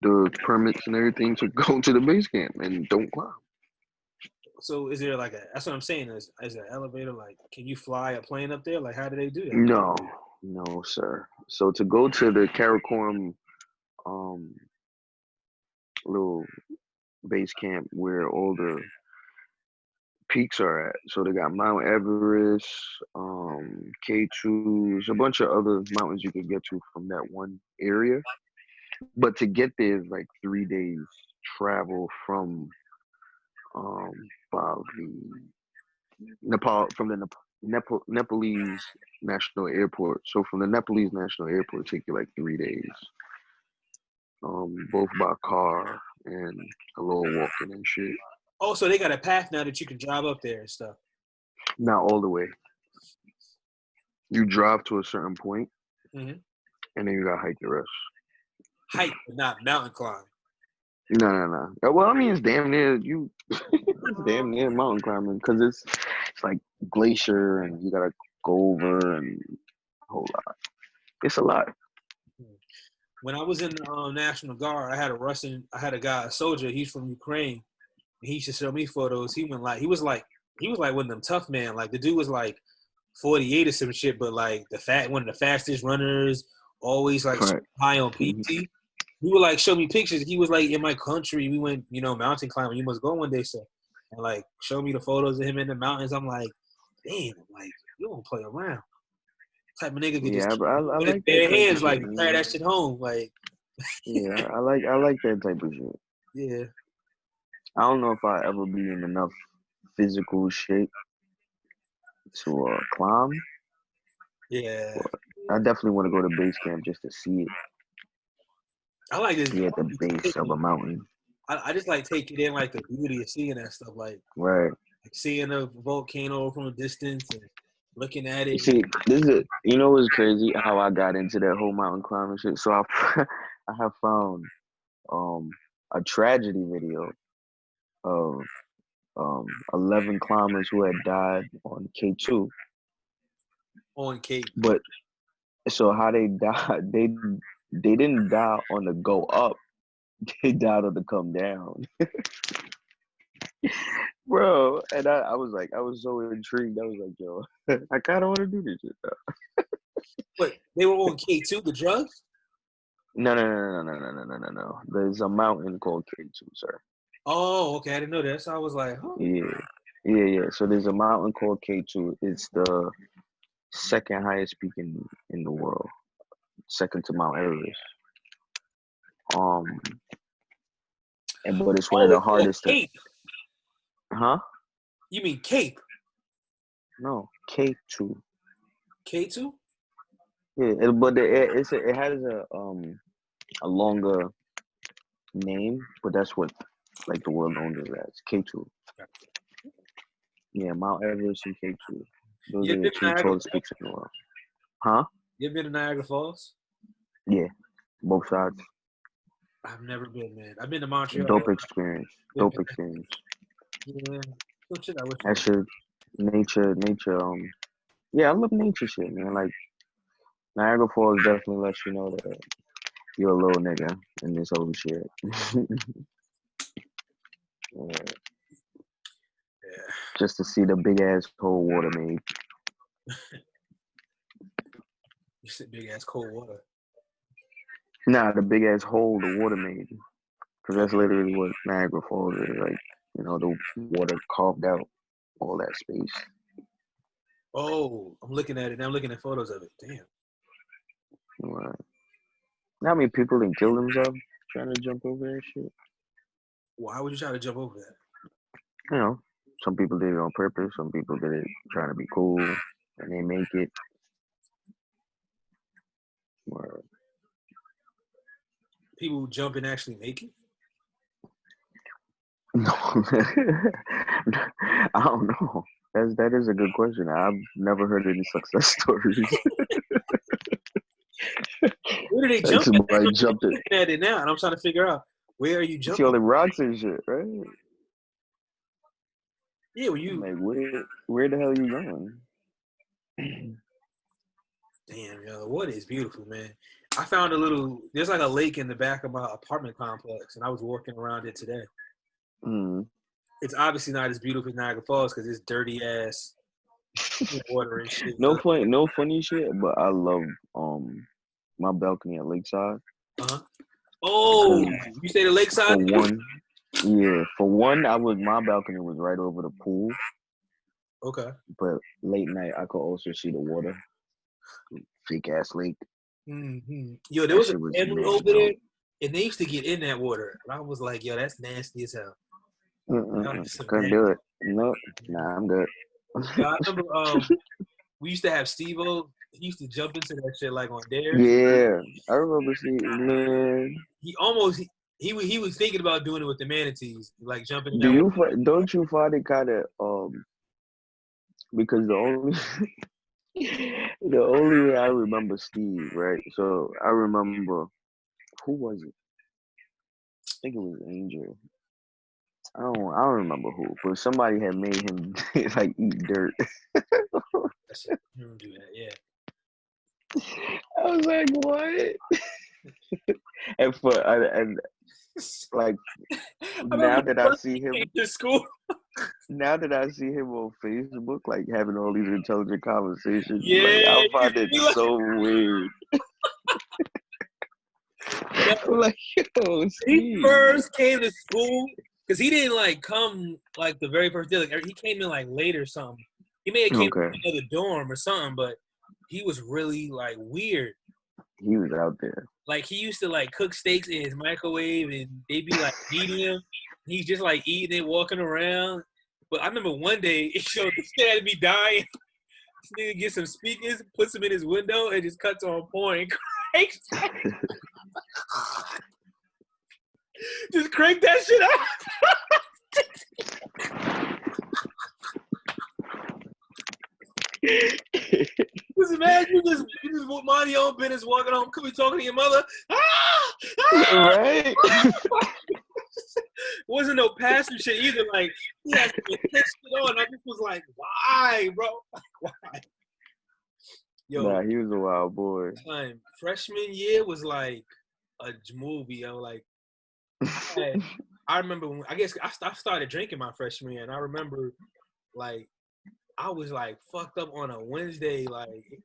the permits and everything to go to the base camp and don't climb. So is there like that's what I'm saying is there an elevator? Like, can you fly a plane up there? Like, how do they do that? No, sir. So to go to the Karakoram little base camp where all the peaks are at. So they got Mount Everest, K2s, a bunch of other mountains you can get to from that one area. But to get there is like 3 days travel from the Nepalese National Airport. So from the Nepalese National Airport, it take you like 3 days. Both by car and a little walking and shit. Oh, so they got a path now that you can drive up there and stuff. Not all the way. You drive to a certain point, Mm-hmm. and then you gotta hike the rest. Hike, but not mountain climb. No. Well, I mean, it's damn near it's damn near mountain climbing because it's like glacier, and you gotta go over and a whole lot. It's a lot. When I was in the National Guard, I had a guy, a soldier. He's from Ukraine. He used to show me photos. He was like one of them tough man. Like the dude was like 48 or some shit, but like one of the fastest runners, always like Right. high on PT. He would like show me pictures. He was like in my country. We went, mountain climbing. You must go one day, sir. And like show me the photos of him in the mountains. I'm like, damn, like you don't play around. Type of nigga could just Yeah, but I with his like that bare type hands, of like shit, carry man. that shit home, like. Yeah, I like that type of shit. Yeah. I don't know if I ever be in enough physical shape to climb. Yeah. But I definitely want to go to base camp just to see it. I like this. Be at the base of a mountain. I just like taking in like the beauty of seeing that stuff, like seeing a volcano from a distance and looking at it. See, this is what's crazy how I got into that whole mountain climbing shit. So I have found a tragedy video of 11 climbers who had died on K2 On Cape. But so how they died? They didn't die on the go up. They died on the come down, bro. And I was like, I was so intrigued. I was like, yo, I kind of want to do this shit. Though. But they were on K2, the drugs? No. There's a mountain called K2, sir. Oh, okay. I didn't know that. So I was like, huh? Yeah. So there's a mountain called K2. It's the second highest peak in the world, second to Mount Everest. But it's one of Oh, the it's called hardest. Cape. Huh? You mean Cape? No, K2. K2? Yeah, but it has a longer name, but that's what like the world knows it as K2. Yeah, Mount Everest and K2. Those You are ever the been to two Niagara tallest Falls? peaks in the world. Huh? You ever been to Niagara Falls? Yeah, both sides. I've never been, man. I've been to Montreal. Dope experience. Dope experience. Yeah. Good shit. I wish. That shit, nature. Yeah, I love nature shit, man. Like Niagara Falls definitely lets you know that you're a little nigga in this whole shit. Yeah. Yeah. Just to see the big ass cold water made. You said big ass cold water. Nah, the big ass hole the water made. Because that's literally what Niagara Falls is. Like, you know, the water carved out all that space. Oh, I'm looking at it now. I'm looking at photos of it. Damn. Right. How many people didn't kill themselves trying to jump over that shit? Why would you try to jump over that? You know, some people did it on purpose. Some people did it trying to be cool, and they make it. Right. People who jump and actually make it? No, I don't know. That is a good question. I've never heard any success stories. Where do they Like jump at? somebody I'm jumped it. looking at it now, and I'm trying to figure out where are you See jumping? all the rocks and shit, right? Yeah, well, you. Like where the hell you going? Damn, yo, what is beautiful, man. I found there's like a lake in the back of my apartment complex, and I was walking around it today. Mm. It's obviously not as beautiful as Niagara Falls because it's dirty ass water and shit. No funny shit, but I love my balcony at Lakeside. Uh-huh. Oh, you say the lakeside? For one, my balcony was right over the pool. Okay. But late night, I could also see the water. Fake ass lake. Mm-hmm. Yo, there was a family over there, and they used to get in that water, and I was like, yo, that's nasty as hell. Couldn't do it. No, nah, I'm good. I remember we used to have Steve-O. He used to jump into that shit like on Dare. Yeah, I remember seeing, man. He almost he was thinking about doing it with the manatees, like jumping. Don't you find it kind of because the only way I remember Steve, right? So I remember who was it? I think it was Angel. I don't remember who, but somebody had made him like eat dirt. Do that, yeah. I was like, what? and like now that I see him to school. Now that I see him on Facebook, like having all these intelligent conversations, yeah, like I find it so weird. I'm like, yo, he first came to school because he didn't like come like the very first day. Like he came in like late or something. He may have came from another dorm or something, but he was really like weird. He was out there. Like he used to like cook steaks in his microwave, and they be like eating him. He's just like eating it, walking around. But I remember one day it showed the shit had me dying. This nigga gets some speakers, puts them in his window, and just cuts on porn and cranks. Just crank that shit out. Just imagine you just mind your own business, walking home, could be talking to your mother. Right? Wasn't no pastor shit either. Like he had to put shit on. I just was like, why, bro? Like, why? Yo, Nah, he was a wild boy. Freshman year was like a movie. Yo, like I remember when I started drinking my freshman year, and I remember like I was like fucked up on a Wednesday, like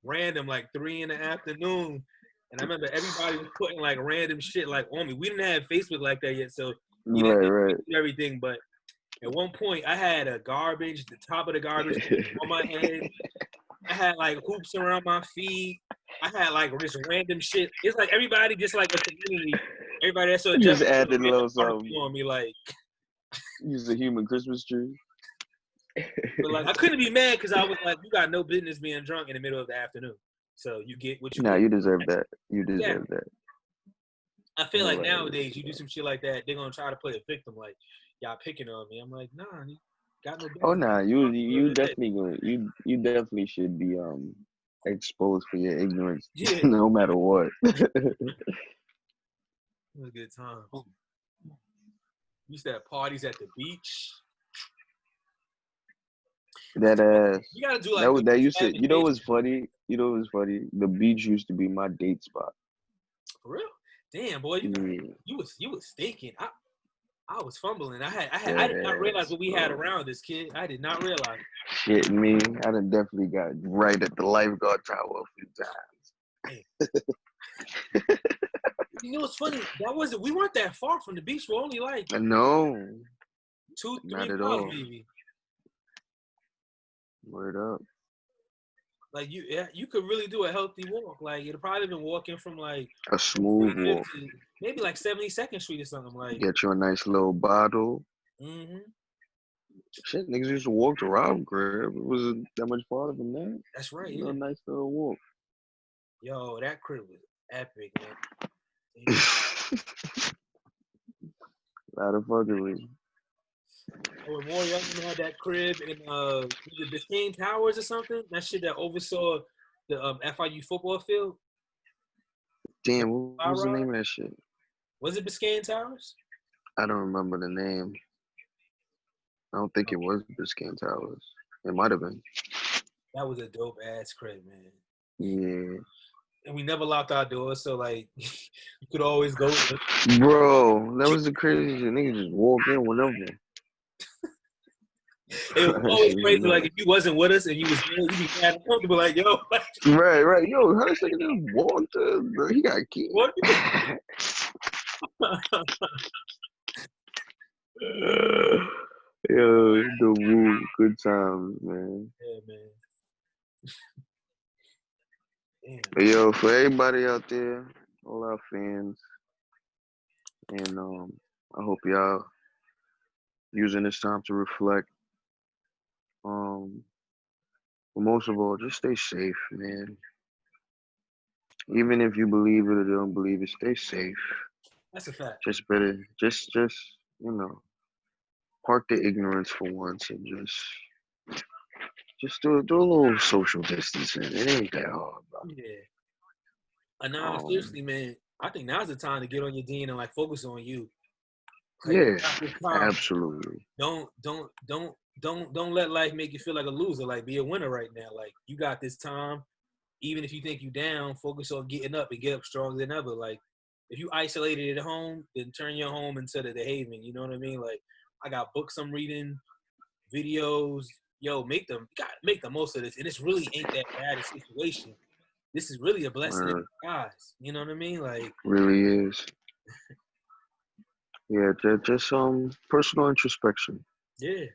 random, like 3 in the afternoon. And I remember everybody was putting like random shit like on me. We didn't have Facebook like that yet, so you didn't Right. do everything. But at one point, I had the top of the garbage on my head. I had like hoops around my feet. I had like this random shit. It's like everybody just like a community. Everybody that saw Jeff Just added a little something something. on me, like Use a human Christmas tree. but like I couldn't be mad because I was like, you got no business being drunk in the middle of the afternoon. So you get what you Nah, get. you deserve that. You deserve that. I feel like Right. nowadays you do some shit like that, they're gonna try to play a victim, like y'all picking on me. I'm like, nah, you got no business. Oh nah, you definitely gonna you definitely should be exposed for your ignorance, no matter what. It was a good time. Used to have parties at the beach. That ass. You gotta do like that used to. You know what's funny? The beach used to be my date spot. For real? Damn, boy, you was thinking. I was fumbling. I did not realize what we had around this kid. I did not realize. Shit, me. I done definitely got right at the lifeguard tower a few times. You know what's funny? We weren't that far from the beach. We're only like no, 2-3 not at miles all. maybe. Word up. Like you could really do a healthy walk. Like it'd probably been walking from like A smooth walk. maybe like 72nd Street or something. Like get you a nice little bottle. Mm-hmm. Shit, niggas used to walk to Rob crib. It wasn't that much farther than that. That's right. A nice little walk. Yo, that crib was epic, man. A lot of fuckery. When more young men had that crib in was it Biscayne Towers or something? That shit that oversaw the FIU football field. Damn, what was the name of that shit? Was it Biscayne Towers? I don't remember the name. I don't think it was Biscayne Towers. It might have been. That was a dope ass crib, man. Yeah. And we never locked our doors, so like you could always go. Bro, that was the craziest shit. Niggas just walk in whenever. It was always crazy. Like if you wasn't with us and you was there, you'd be mad uncomfortable. Like yo, right. Yo, how this nigga just walked in, bro? He got a key. Yo, the woo, good times, man. Yeah, man. But yo, for everybody out there, all our fans, and I hope y'all using this time to reflect. But most of all, just stay safe, man. Even if you believe it or don't believe it, stay safe. That's a fact. Just better, just park the ignorance for once and just do a little social distancing. It ain't that hard, bro. Yeah. Nah, seriously, man. I think now's the time to get on your dean and like focus on you. Like, yeah, absolutely. Don't let life make you feel like a loser. Like be a winner right now. Like you got this time. Even if you think you down, focus on getting up and get up stronger than ever. Like if you isolated at home, then turn your home into the haven. You know what I mean? Like I got books I'm reading, videos. Yo, make the most of this. And this really ain't that bad a situation. This is really a blessing in disguise. You know what I mean? Like really is. Yeah, just personal introspection. Yeah.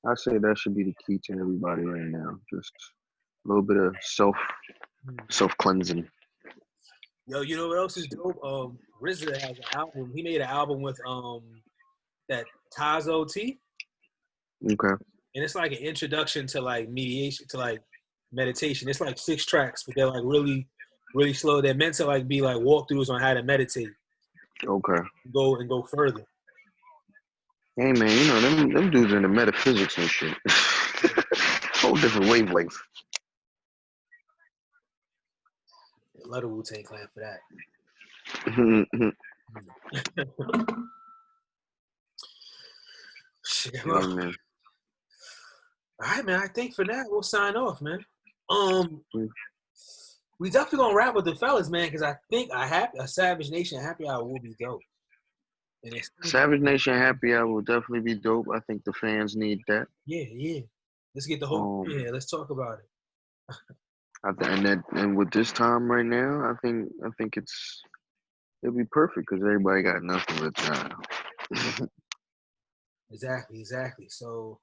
I say that should be the key to everybody right now. Just a little bit of self cleansing. Yo, you know what else is dope? RZA has an album. He made an album with that Tazo T. Okay. And it's like an introduction to like meditation. It's like 6 tracks, but they're like really, really slow. They're meant to like be like walkthroughs on how to meditate. Okay. Go further. Hey man, you know them dudes in the metaphysics and shit. Whole different wavelength. Let a Wu-Tang Clan for that. Shit, well, man. all right, man. I think for that we'll sign off, man. We definitely gonna wrap with the fellas, man, because I think a Savage Nation happy hour will be dope. And it's Savage Nation Happy Hour will definitely be dope. I think the fans need that. yeah. Let's get the whole yeah. Let's talk about it. And with this time right now, I think it'll be perfect because everybody got nothing but time. Exactly. So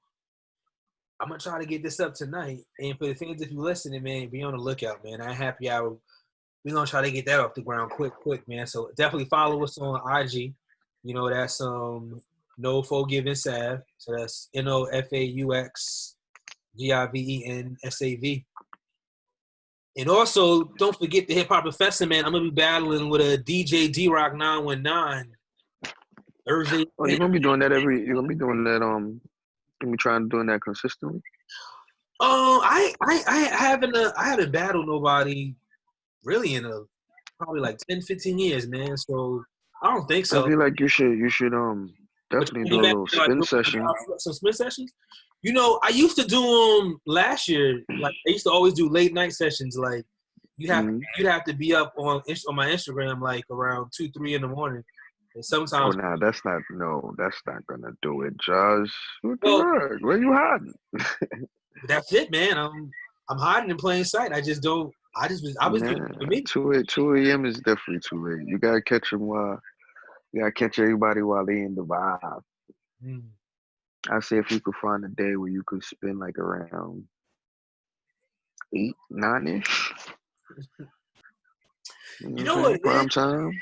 I'm gonna try to get this up tonight. And for the fans, if you're listening, man, be on the lookout, man. Our happy hour, we're gonna try to get that off the ground quick, man. So definitely follow us on IG. You know, that's No Forgiving Sav. So that's NOFAUXGIVENSAV. And also, don't forget the Hip Hop Professor, man. I'm gonna be battling with a DJ D-Rock 919 Thursday. Oh, you're gonna be doing that you're gonna be doing that you be trying doing that consistently? I haven't battled nobody really in probably like 10, 15 years, man. So I don't think so. I feel like you should definitely do a little spin session. Some spin sessions. You know, I used to do them last year. Like I used to always do late night sessions. Like you'd have to be up on my Instagram like around 2, 3 in the morning. And sometimes that's not gonna do it, Josh. Where you hiding? That's it, man. I'm hiding in plain sight. I was doing it for me. 2 a.m. is definitely too late. You gotta catch them you gotta catch everybody while they in the vibe. I say if you could find a day where you could spend like around 8, 9-ish. You know what? Prime time.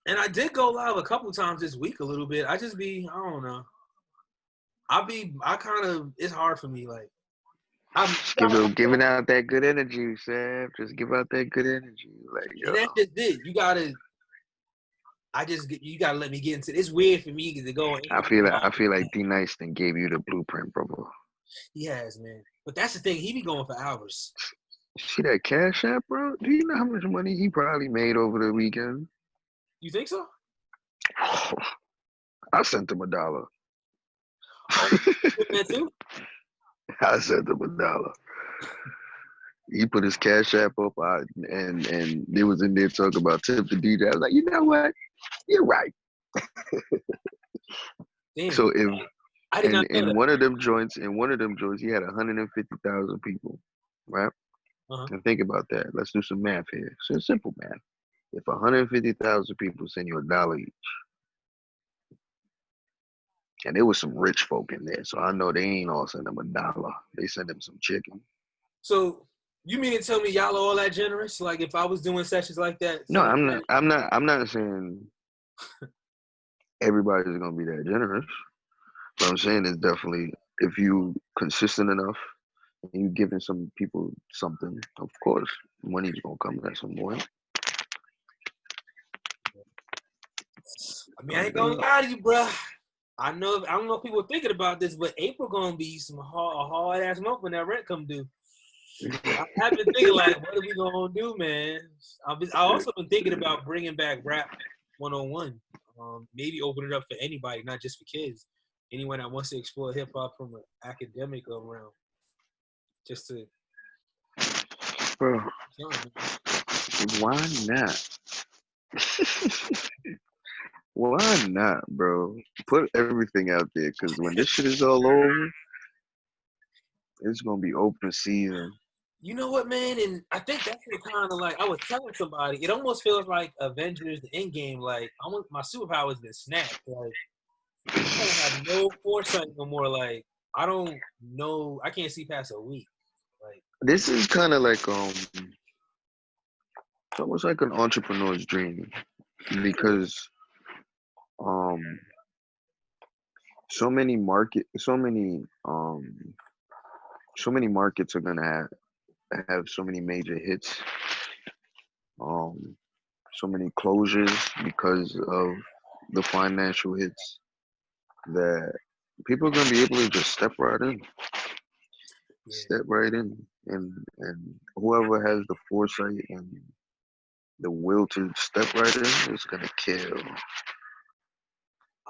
And I did go live a couple times this week a little bit. I don't know. It's hard for me. Like, I'm giving out that good energy, Sam. Just give out that good energy. Like, and that's just it. You gotta let me get into it. It's weird for me to go. I feel like D-Nice then gave you the blueprint, brother. He has, man. But that's the thing. He be going for hours. See that Cash App, bro? Do you know how much money he probably made over the weekend? You think so? I sent him $1. That too? I sent him $1. He put his Cash App up, and they was in there talking about tip the DJ. I was like, you know what? You're right. Damn. So in one of them joints, he had 150,000 people, right? And think about that. Let's do some math here. So it's simple math. If 150,000 people send you $1 each, and there was some rich folk in there, so I know they ain't all send them $1. They send them some chicken. So you mean to tell me y'all are all that generous? Like if I was doing sessions like that? No, I'm not saying everybody's gonna be that generous. What I'm saying is definitely if you consistent enough and you giving some people something, of course, money's gonna come at some point. I mean, I ain't gonna lie to you, bro. I don't know if people are thinking about this, but April gonna be some hard ass month when that rent come due. I've been thinking like, what are we gonna do, man? I also been thinking about bringing back Rap 101. Maybe open it up for anybody, not just for kids. Anyone that wants to explore hip hop from an academic realm, just to. Bro, why not? Why not, bro? Put everything out there, because when this shit is all over, it's gonna be open season. You know what, man? And I think that's what kind of like I was telling somebody. It almost feels like Avengers: The Endgame. Like my superpower's been snapped. Like I don't have no foresight no more. Like I don't know. I can't see past a week. Like this is kind of like it's almost like an entrepreneur's dream, because so many markets are gonna have so many major hits, so many closures because of the financial hits, that people are gonna be able to just step right in, and whoever has the foresight and the will to step right in is gonna kill.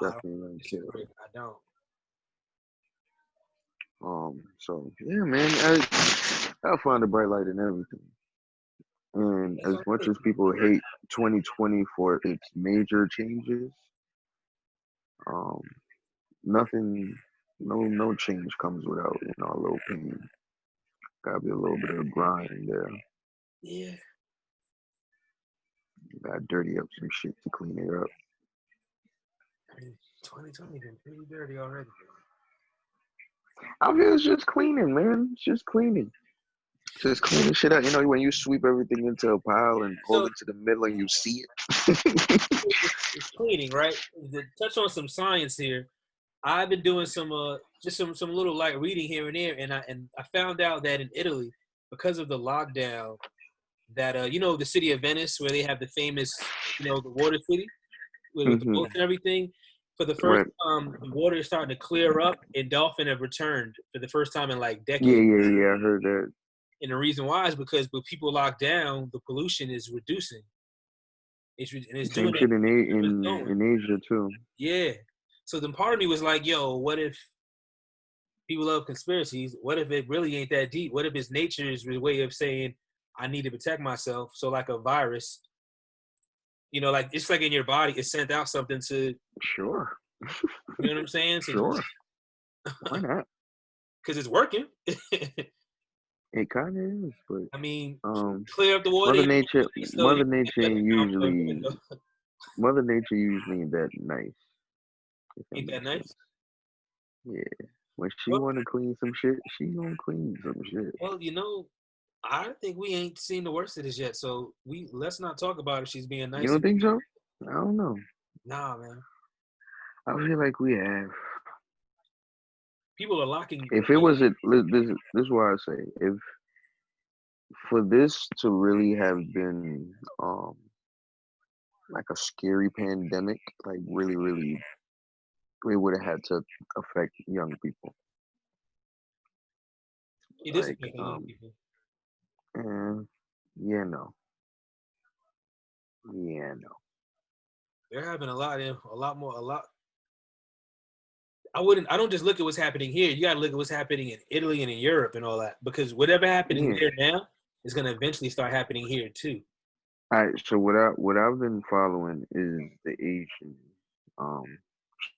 Definitely gonna kill. I don't. So yeah, man, I find a bright light in everything. And That's as all much good. as people hate 2020 for its major changes, um, nothing, no change comes without a little pain. Gotta be a little bit of grind there. Yeah. Gotta dirty up some shit to clean it up. I mean, 2020 been pretty dirty already. I feel it's just cleaning, man. It's just cleaning. Just cleaning shit up. When you sweep everything into a pile and pull So it to the middle and you see it. it's cleaning, right? To touch on some science here, I've been doing some just some little light reading here and there, and I found out that in Italy, because of the lockdown, that the city of Venice, where they have the famous the water city with the Hmm. boats and everything, for the first Right. time the water is starting to clear up, and dolphin have returned for the first time in like Yeah, decades. yeah, yeah. I heard that. And the reason why is because with people locked down, the pollution is reducing. And it's Same doing it shit in A- on its in own. in Asia too. Yeah. So then part of me was like, yo, what if people love conspiracies? What if it really ain't that deep? What if it's nature's way of saying, I need to protect myself? So like a virus, like it's like in your body, it sent out something to, Sure, you know what I'm saying? So sure. Why not? because it's working. It kind of is, but I mean, um, clear up the water. Mother Nature, So you Mother can Nature let ain't the compound usually, window. Mother Nature usually ain't that nice. If that Ain't that makes sense. nice? Yeah. When she Well, wanna clean some shit, she gonna clean some shit. well, I think we ain't seen the worst of this yet. So let's not talk about if she's being You nice. don't think so? I don't know. Nah, man. I feel like we have. People are locking. If it was this is why I say if for this to really have been like a scary pandemic, like really, really, it would have had to affect young people. It is Like, affecting young people. and yeah, no, yeah, no. They're having a lot. I don't just look at what's happening here. You got to look at what's happening in Italy and in Europe and all that, because whatever happening Yeah. there now is going to eventually start happening here too. All right. So what I've been following is the Asian, um,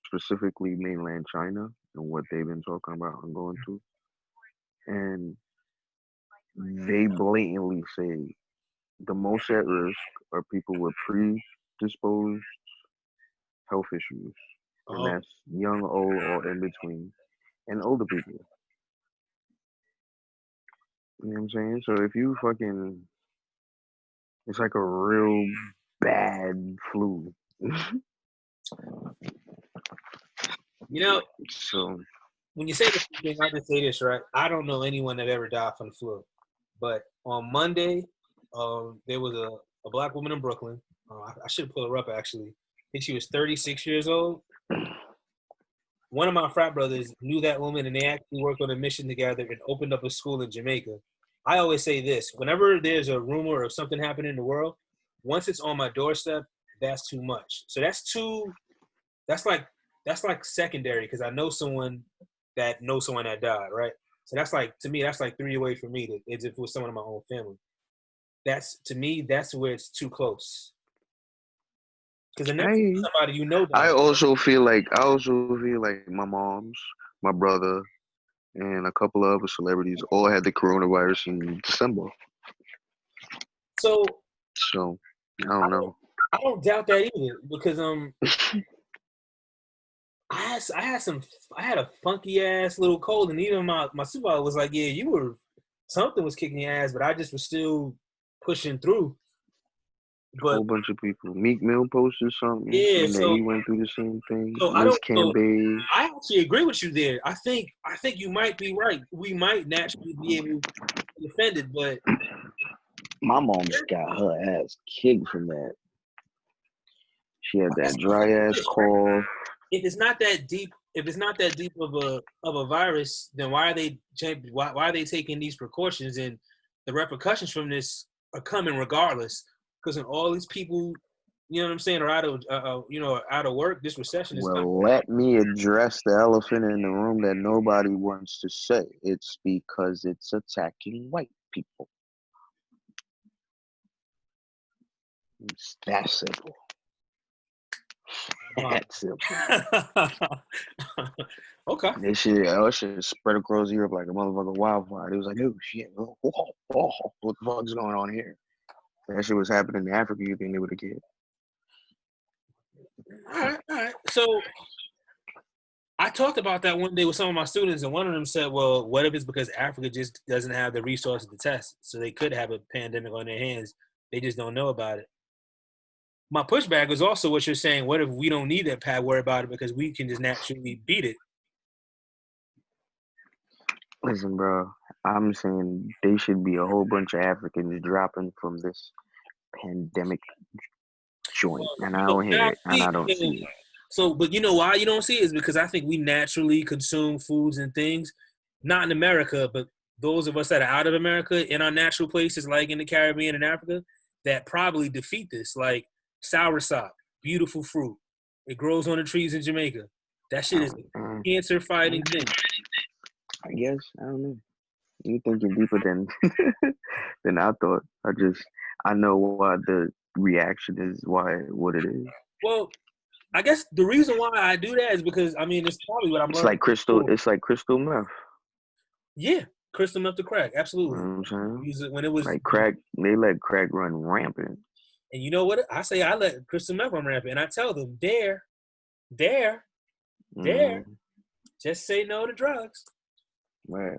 specifically mainland China and what they've been talking about and going to, and they blatantly say the most at risk are people with predisposed health issues, and Oh, that's young, old, or in between, and older people. You know what I'm saying? So if you fucking, it's like a real bad flu. you know, So when you say the flu thing, I just say this right. I don't know anyone that ever died from the flu, but on Monday, there was a black woman in Brooklyn. I should pull her up actually. I think she was 36 years old. One of my frat brothers knew that woman, and they actually worked on a mission together and opened up a school in Jamaica. I always say this: whenever there's a rumor of something happening in the world, once it's on my doorstep, that's too much. So that's too. That's like secondary, because I know someone that knows someone that died, right? So that's like, to me, that's like three away from me. As if it was someone in my own family. That's, to me, that's where it's too close. Because the next I somebody I died. also feel like my mom's, my brother, and a couple of other celebrities all had the coronavirus in December. So So I I don't don't, know. I don't doubt that either, because I had a funky ass little cold, and even my supervisor was like, yeah, something was kicking your ass, but I just was still pushing through. But Whole bunch of people. Meek Mill posted something yeah, saying that he went through the same thing. I Liz don't know. Cambage. I actually agree with you there. I think you might be right. We might naturally be able to defend it, but My mom's got her ass kicked from that. She had that dry ass cough. if it's not that deep, of a virus, then why are they taking these precautions? And the repercussions from this are coming regardless. Because when all these people you know what I'm saying, or out of out of work. This recession is coming. Well, let me address the elephant in the room that nobody wants to say. It's because it's attacking white people. It's that simple. That simple. Okay. They should spread across Europe like a motherfucking wildfire. It was like, oh shit, what the fuck's going on here? That shit was happening in Africa. You think they would have cared? All right. So I talked about that one day with some of my students, and one of them said, well, what if it's because Africa just doesn't have the resources to test? So they could have a pandemic on their hands. They just don't know about it. My pushback is also what you're saying. What if we don't need that worry about it because we can just naturally beat it? Listen, bro, I'm saying they should be a whole bunch of Africans dropping from this pandemic joint, and I don't hear it, and I don't see it. So, but you know why you don't see it is because I think we naturally consume foods and things, not in America, but those of us that are out of America in our natural places, like in the Caribbean and Africa, that probably defeat this. Like soursop, beautiful fruit. It grows on the trees in Jamaica. That shit is a cancer-fighting thing. I guess, I don't know. You thinking deeper than than I thought. I know why the reaction is what it is. Well, I guess the reason why I do that is because it's probably what I'm learning. It's like crystal meth. Yeah, crystal meth to crack, absolutely. You know what I'm saying? Use it when it was like crack. They let crack run rampant. And you know what? I say I let crystal meth run rampant, and I tell them, dare, just say no to drugs. Right,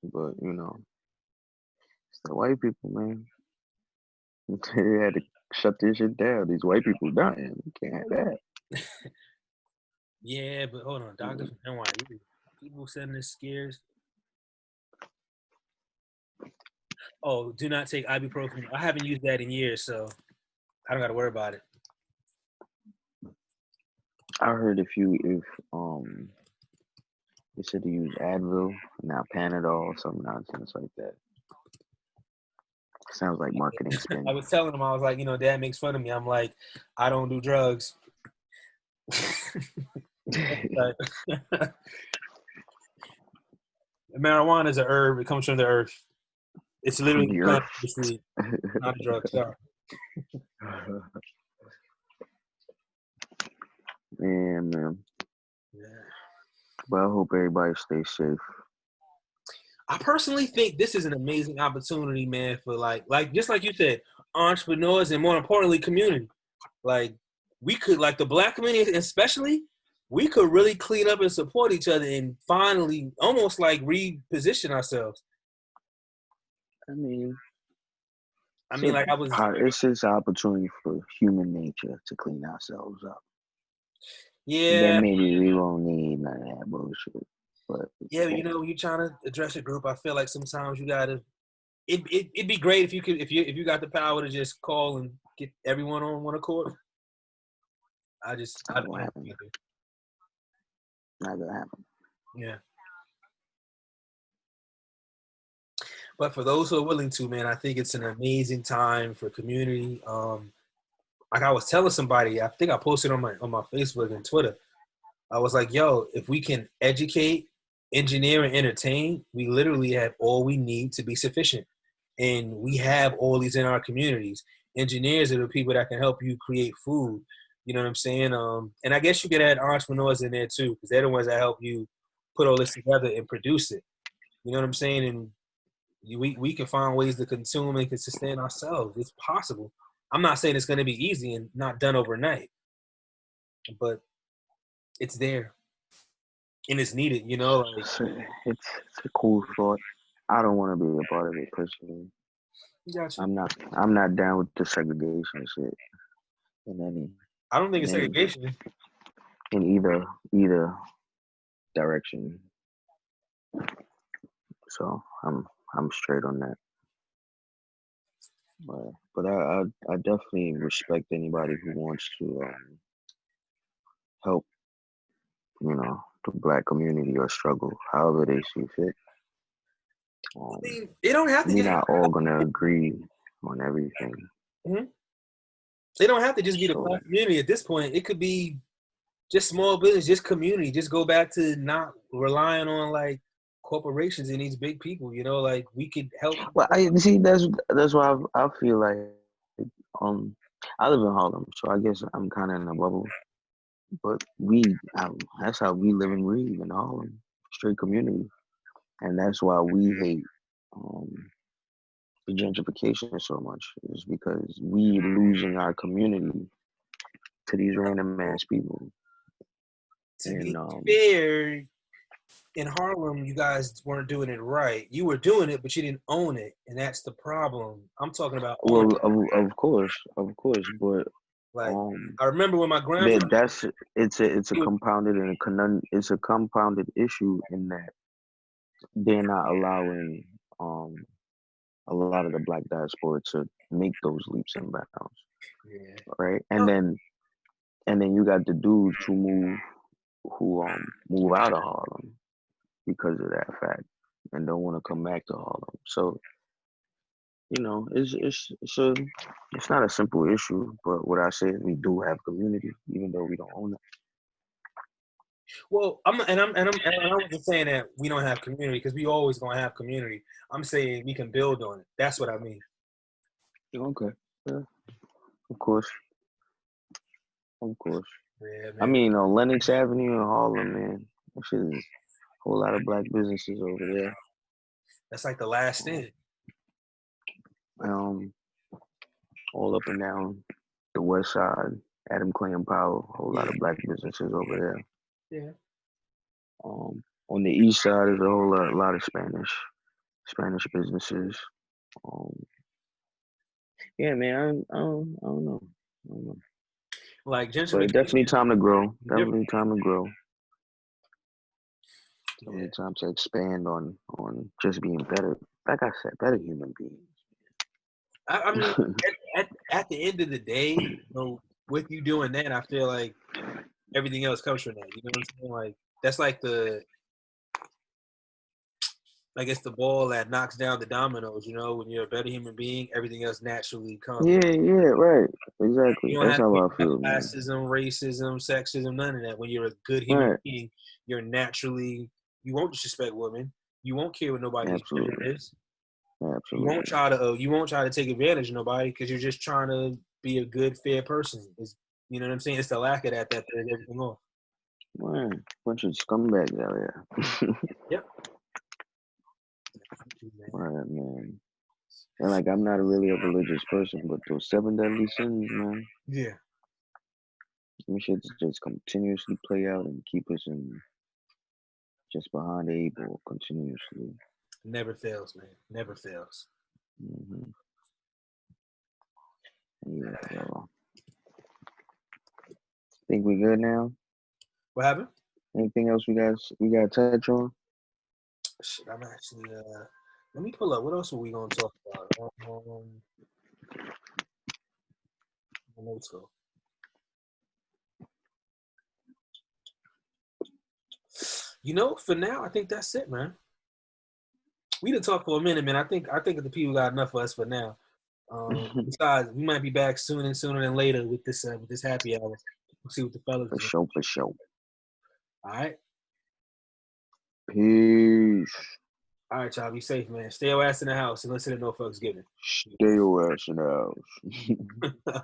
but it's the white people, man. They had to shut this shit down. These white people dying. You can't have that. Yeah, but hold on, Doctor from NYU. People sending us scares. Oh, do not take ibuprofen. I haven't used that in years, so I don't got to worry about it. I heard if they said to use Advil, not Panadol, or some nonsense like that. Sounds like marketing spin. I was telling him, I was like, Dad makes fun of me. I'm like, I don't do drugs. Marijuana is an herb. It comes from the earth. It's literally not a drug. Sorry. Man. Yeah. But I hope everybody stays safe. I personally think this is an amazing opportunity, man, for like just like you said, entrepreneurs and more importantly, community. Like we could, like the Black community especially, we could really clean up and support each other and finally almost like reposition ourselves. It's just an opportunity for human nature to clean ourselves up. Yeah. Then maybe we won't need none of that bullshit. But yeah, when you're trying to address a group, I feel like sometimes you gotta. It'd be great if you got the power to just call and get everyone on one accord. I don't know. Not gonna happen. Yeah. But for those who are willing to, man, I think it's an amazing time for community. Like I was telling somebody, I think I posted on my Facebook and Twitter. I was like, yo, if we can educate, engineer, and entertain, we literally have all we need to be sufficient. And we have all these in our communities. Engineers are the people that can help you create food. You know what I'm saying? And I guess you could add entrepreneurs in there too, because they're the ones that help you put all this together and produce it. You know what I'm saying? And we can find ways to consume and can sustain ourselves. It's possible. I'm not saying it's going to be easy and not done overnight, but it's there and it's needed. It's a cool thought. I don't want to be a part of it personally. Gotcha. I'm not down with the segregation shit. I don't think it's segregation. In either direction. So I'm straight on that. But I definitely respect anybody who wants to help, the Black community or struggle, however they see fit. They don't have to. We're not all gonna agree on everything. Mm-hmm. They don't have to just be the So, black community at this point. It could be just small business, just community. Just go back to not relying on like corporations and these big people. You know, like we could help. well, I see that's why I feel like um I live in Harlem, so I guess I'm kind of in a bubble. But that's how we live and breathe in Harlem, straight community, and that's why we hate um the gentrification so much is because we losing our community to these random ass people. To And be fair, in Harlem, you guys weren't doing it right. You were doing it, but you didn't own it, and that's the problem. I'm talking about owning. well, of course, but Like um, I remember when my grandfather. it's a compounded and it's a compounded issue in that they're not allowing um a lot of the black diaspora to make those leaps and bounds, Yeah. right? And then you got the dudes who move out of Harlem because of that fact and don't want to come back to Harlem. So it's not a simple issue, but what I say is we do have community, even though we don't own it. Well, I wasn't saying that we don't have community because we always gonna have community. I'm saying we can build on it. That's what I mean. Okay, yeah, of course, of course. Yeah, I man. mean, on Lenox Avenue in Harlem, man, that shit is a whole lot of black businesses over there. That's like the last stand. Um, all up and down the west side, Adam Clay and Powell, a whole lot of black businesses over there. Yeah. On the east side is a whole lot of Spanish businesses. Um, yeah, man, I don't know. I don't know. Like But gentrification. definitely time to grow. Different. Definitely time to grow. Yeah. Definitely time to expand on just being better. Like I said, better human beings. I mean, at the end of the day, with you doing that, I feel like everything else comes from that. You know what I'm saying? Like that's like it's the ball that knocks down the dominoes. You know, when you're a better human being, everything else naturally comes. Yeah, right. Exactly. You don't That's have to how worry I about feel, man. classism, racism, sexism, none of that. When you're a good human Right. being, you're naturally you won't disrespect women. You won't care what nobody's gender Absolutely. is. Absolutely. You won't try to take advantage of nobody because you're just trying to be a good, fair person. You know what I'm saying? It's the lack of that throws everything off. Man, bunch of scumbags out here. Yep. Right, man. And like, I'm not really a religious person, but those seven deadly sins, man, Yeah. we should just continuously play out and keep us in just behind the eight ball continuously. Never fails, man. Never fails. Hmm. Yeah, bro. Think we good now? What happened? Anything else we got to touch on? Shit, I'm actually let me pull up. What else are we gonna talk about? Let's go. For now, I think that's it, man. We didn't talk for a minute, man. I think the people got enough for us for now. Besides, we might be back sooner than later with this happy hour. We'll see what the fellas do. For sure. All right. Peace. All right, y'all. Be safe, man. Stay your ass in the house and listen to No Fucks Given. Stay your ass in the house.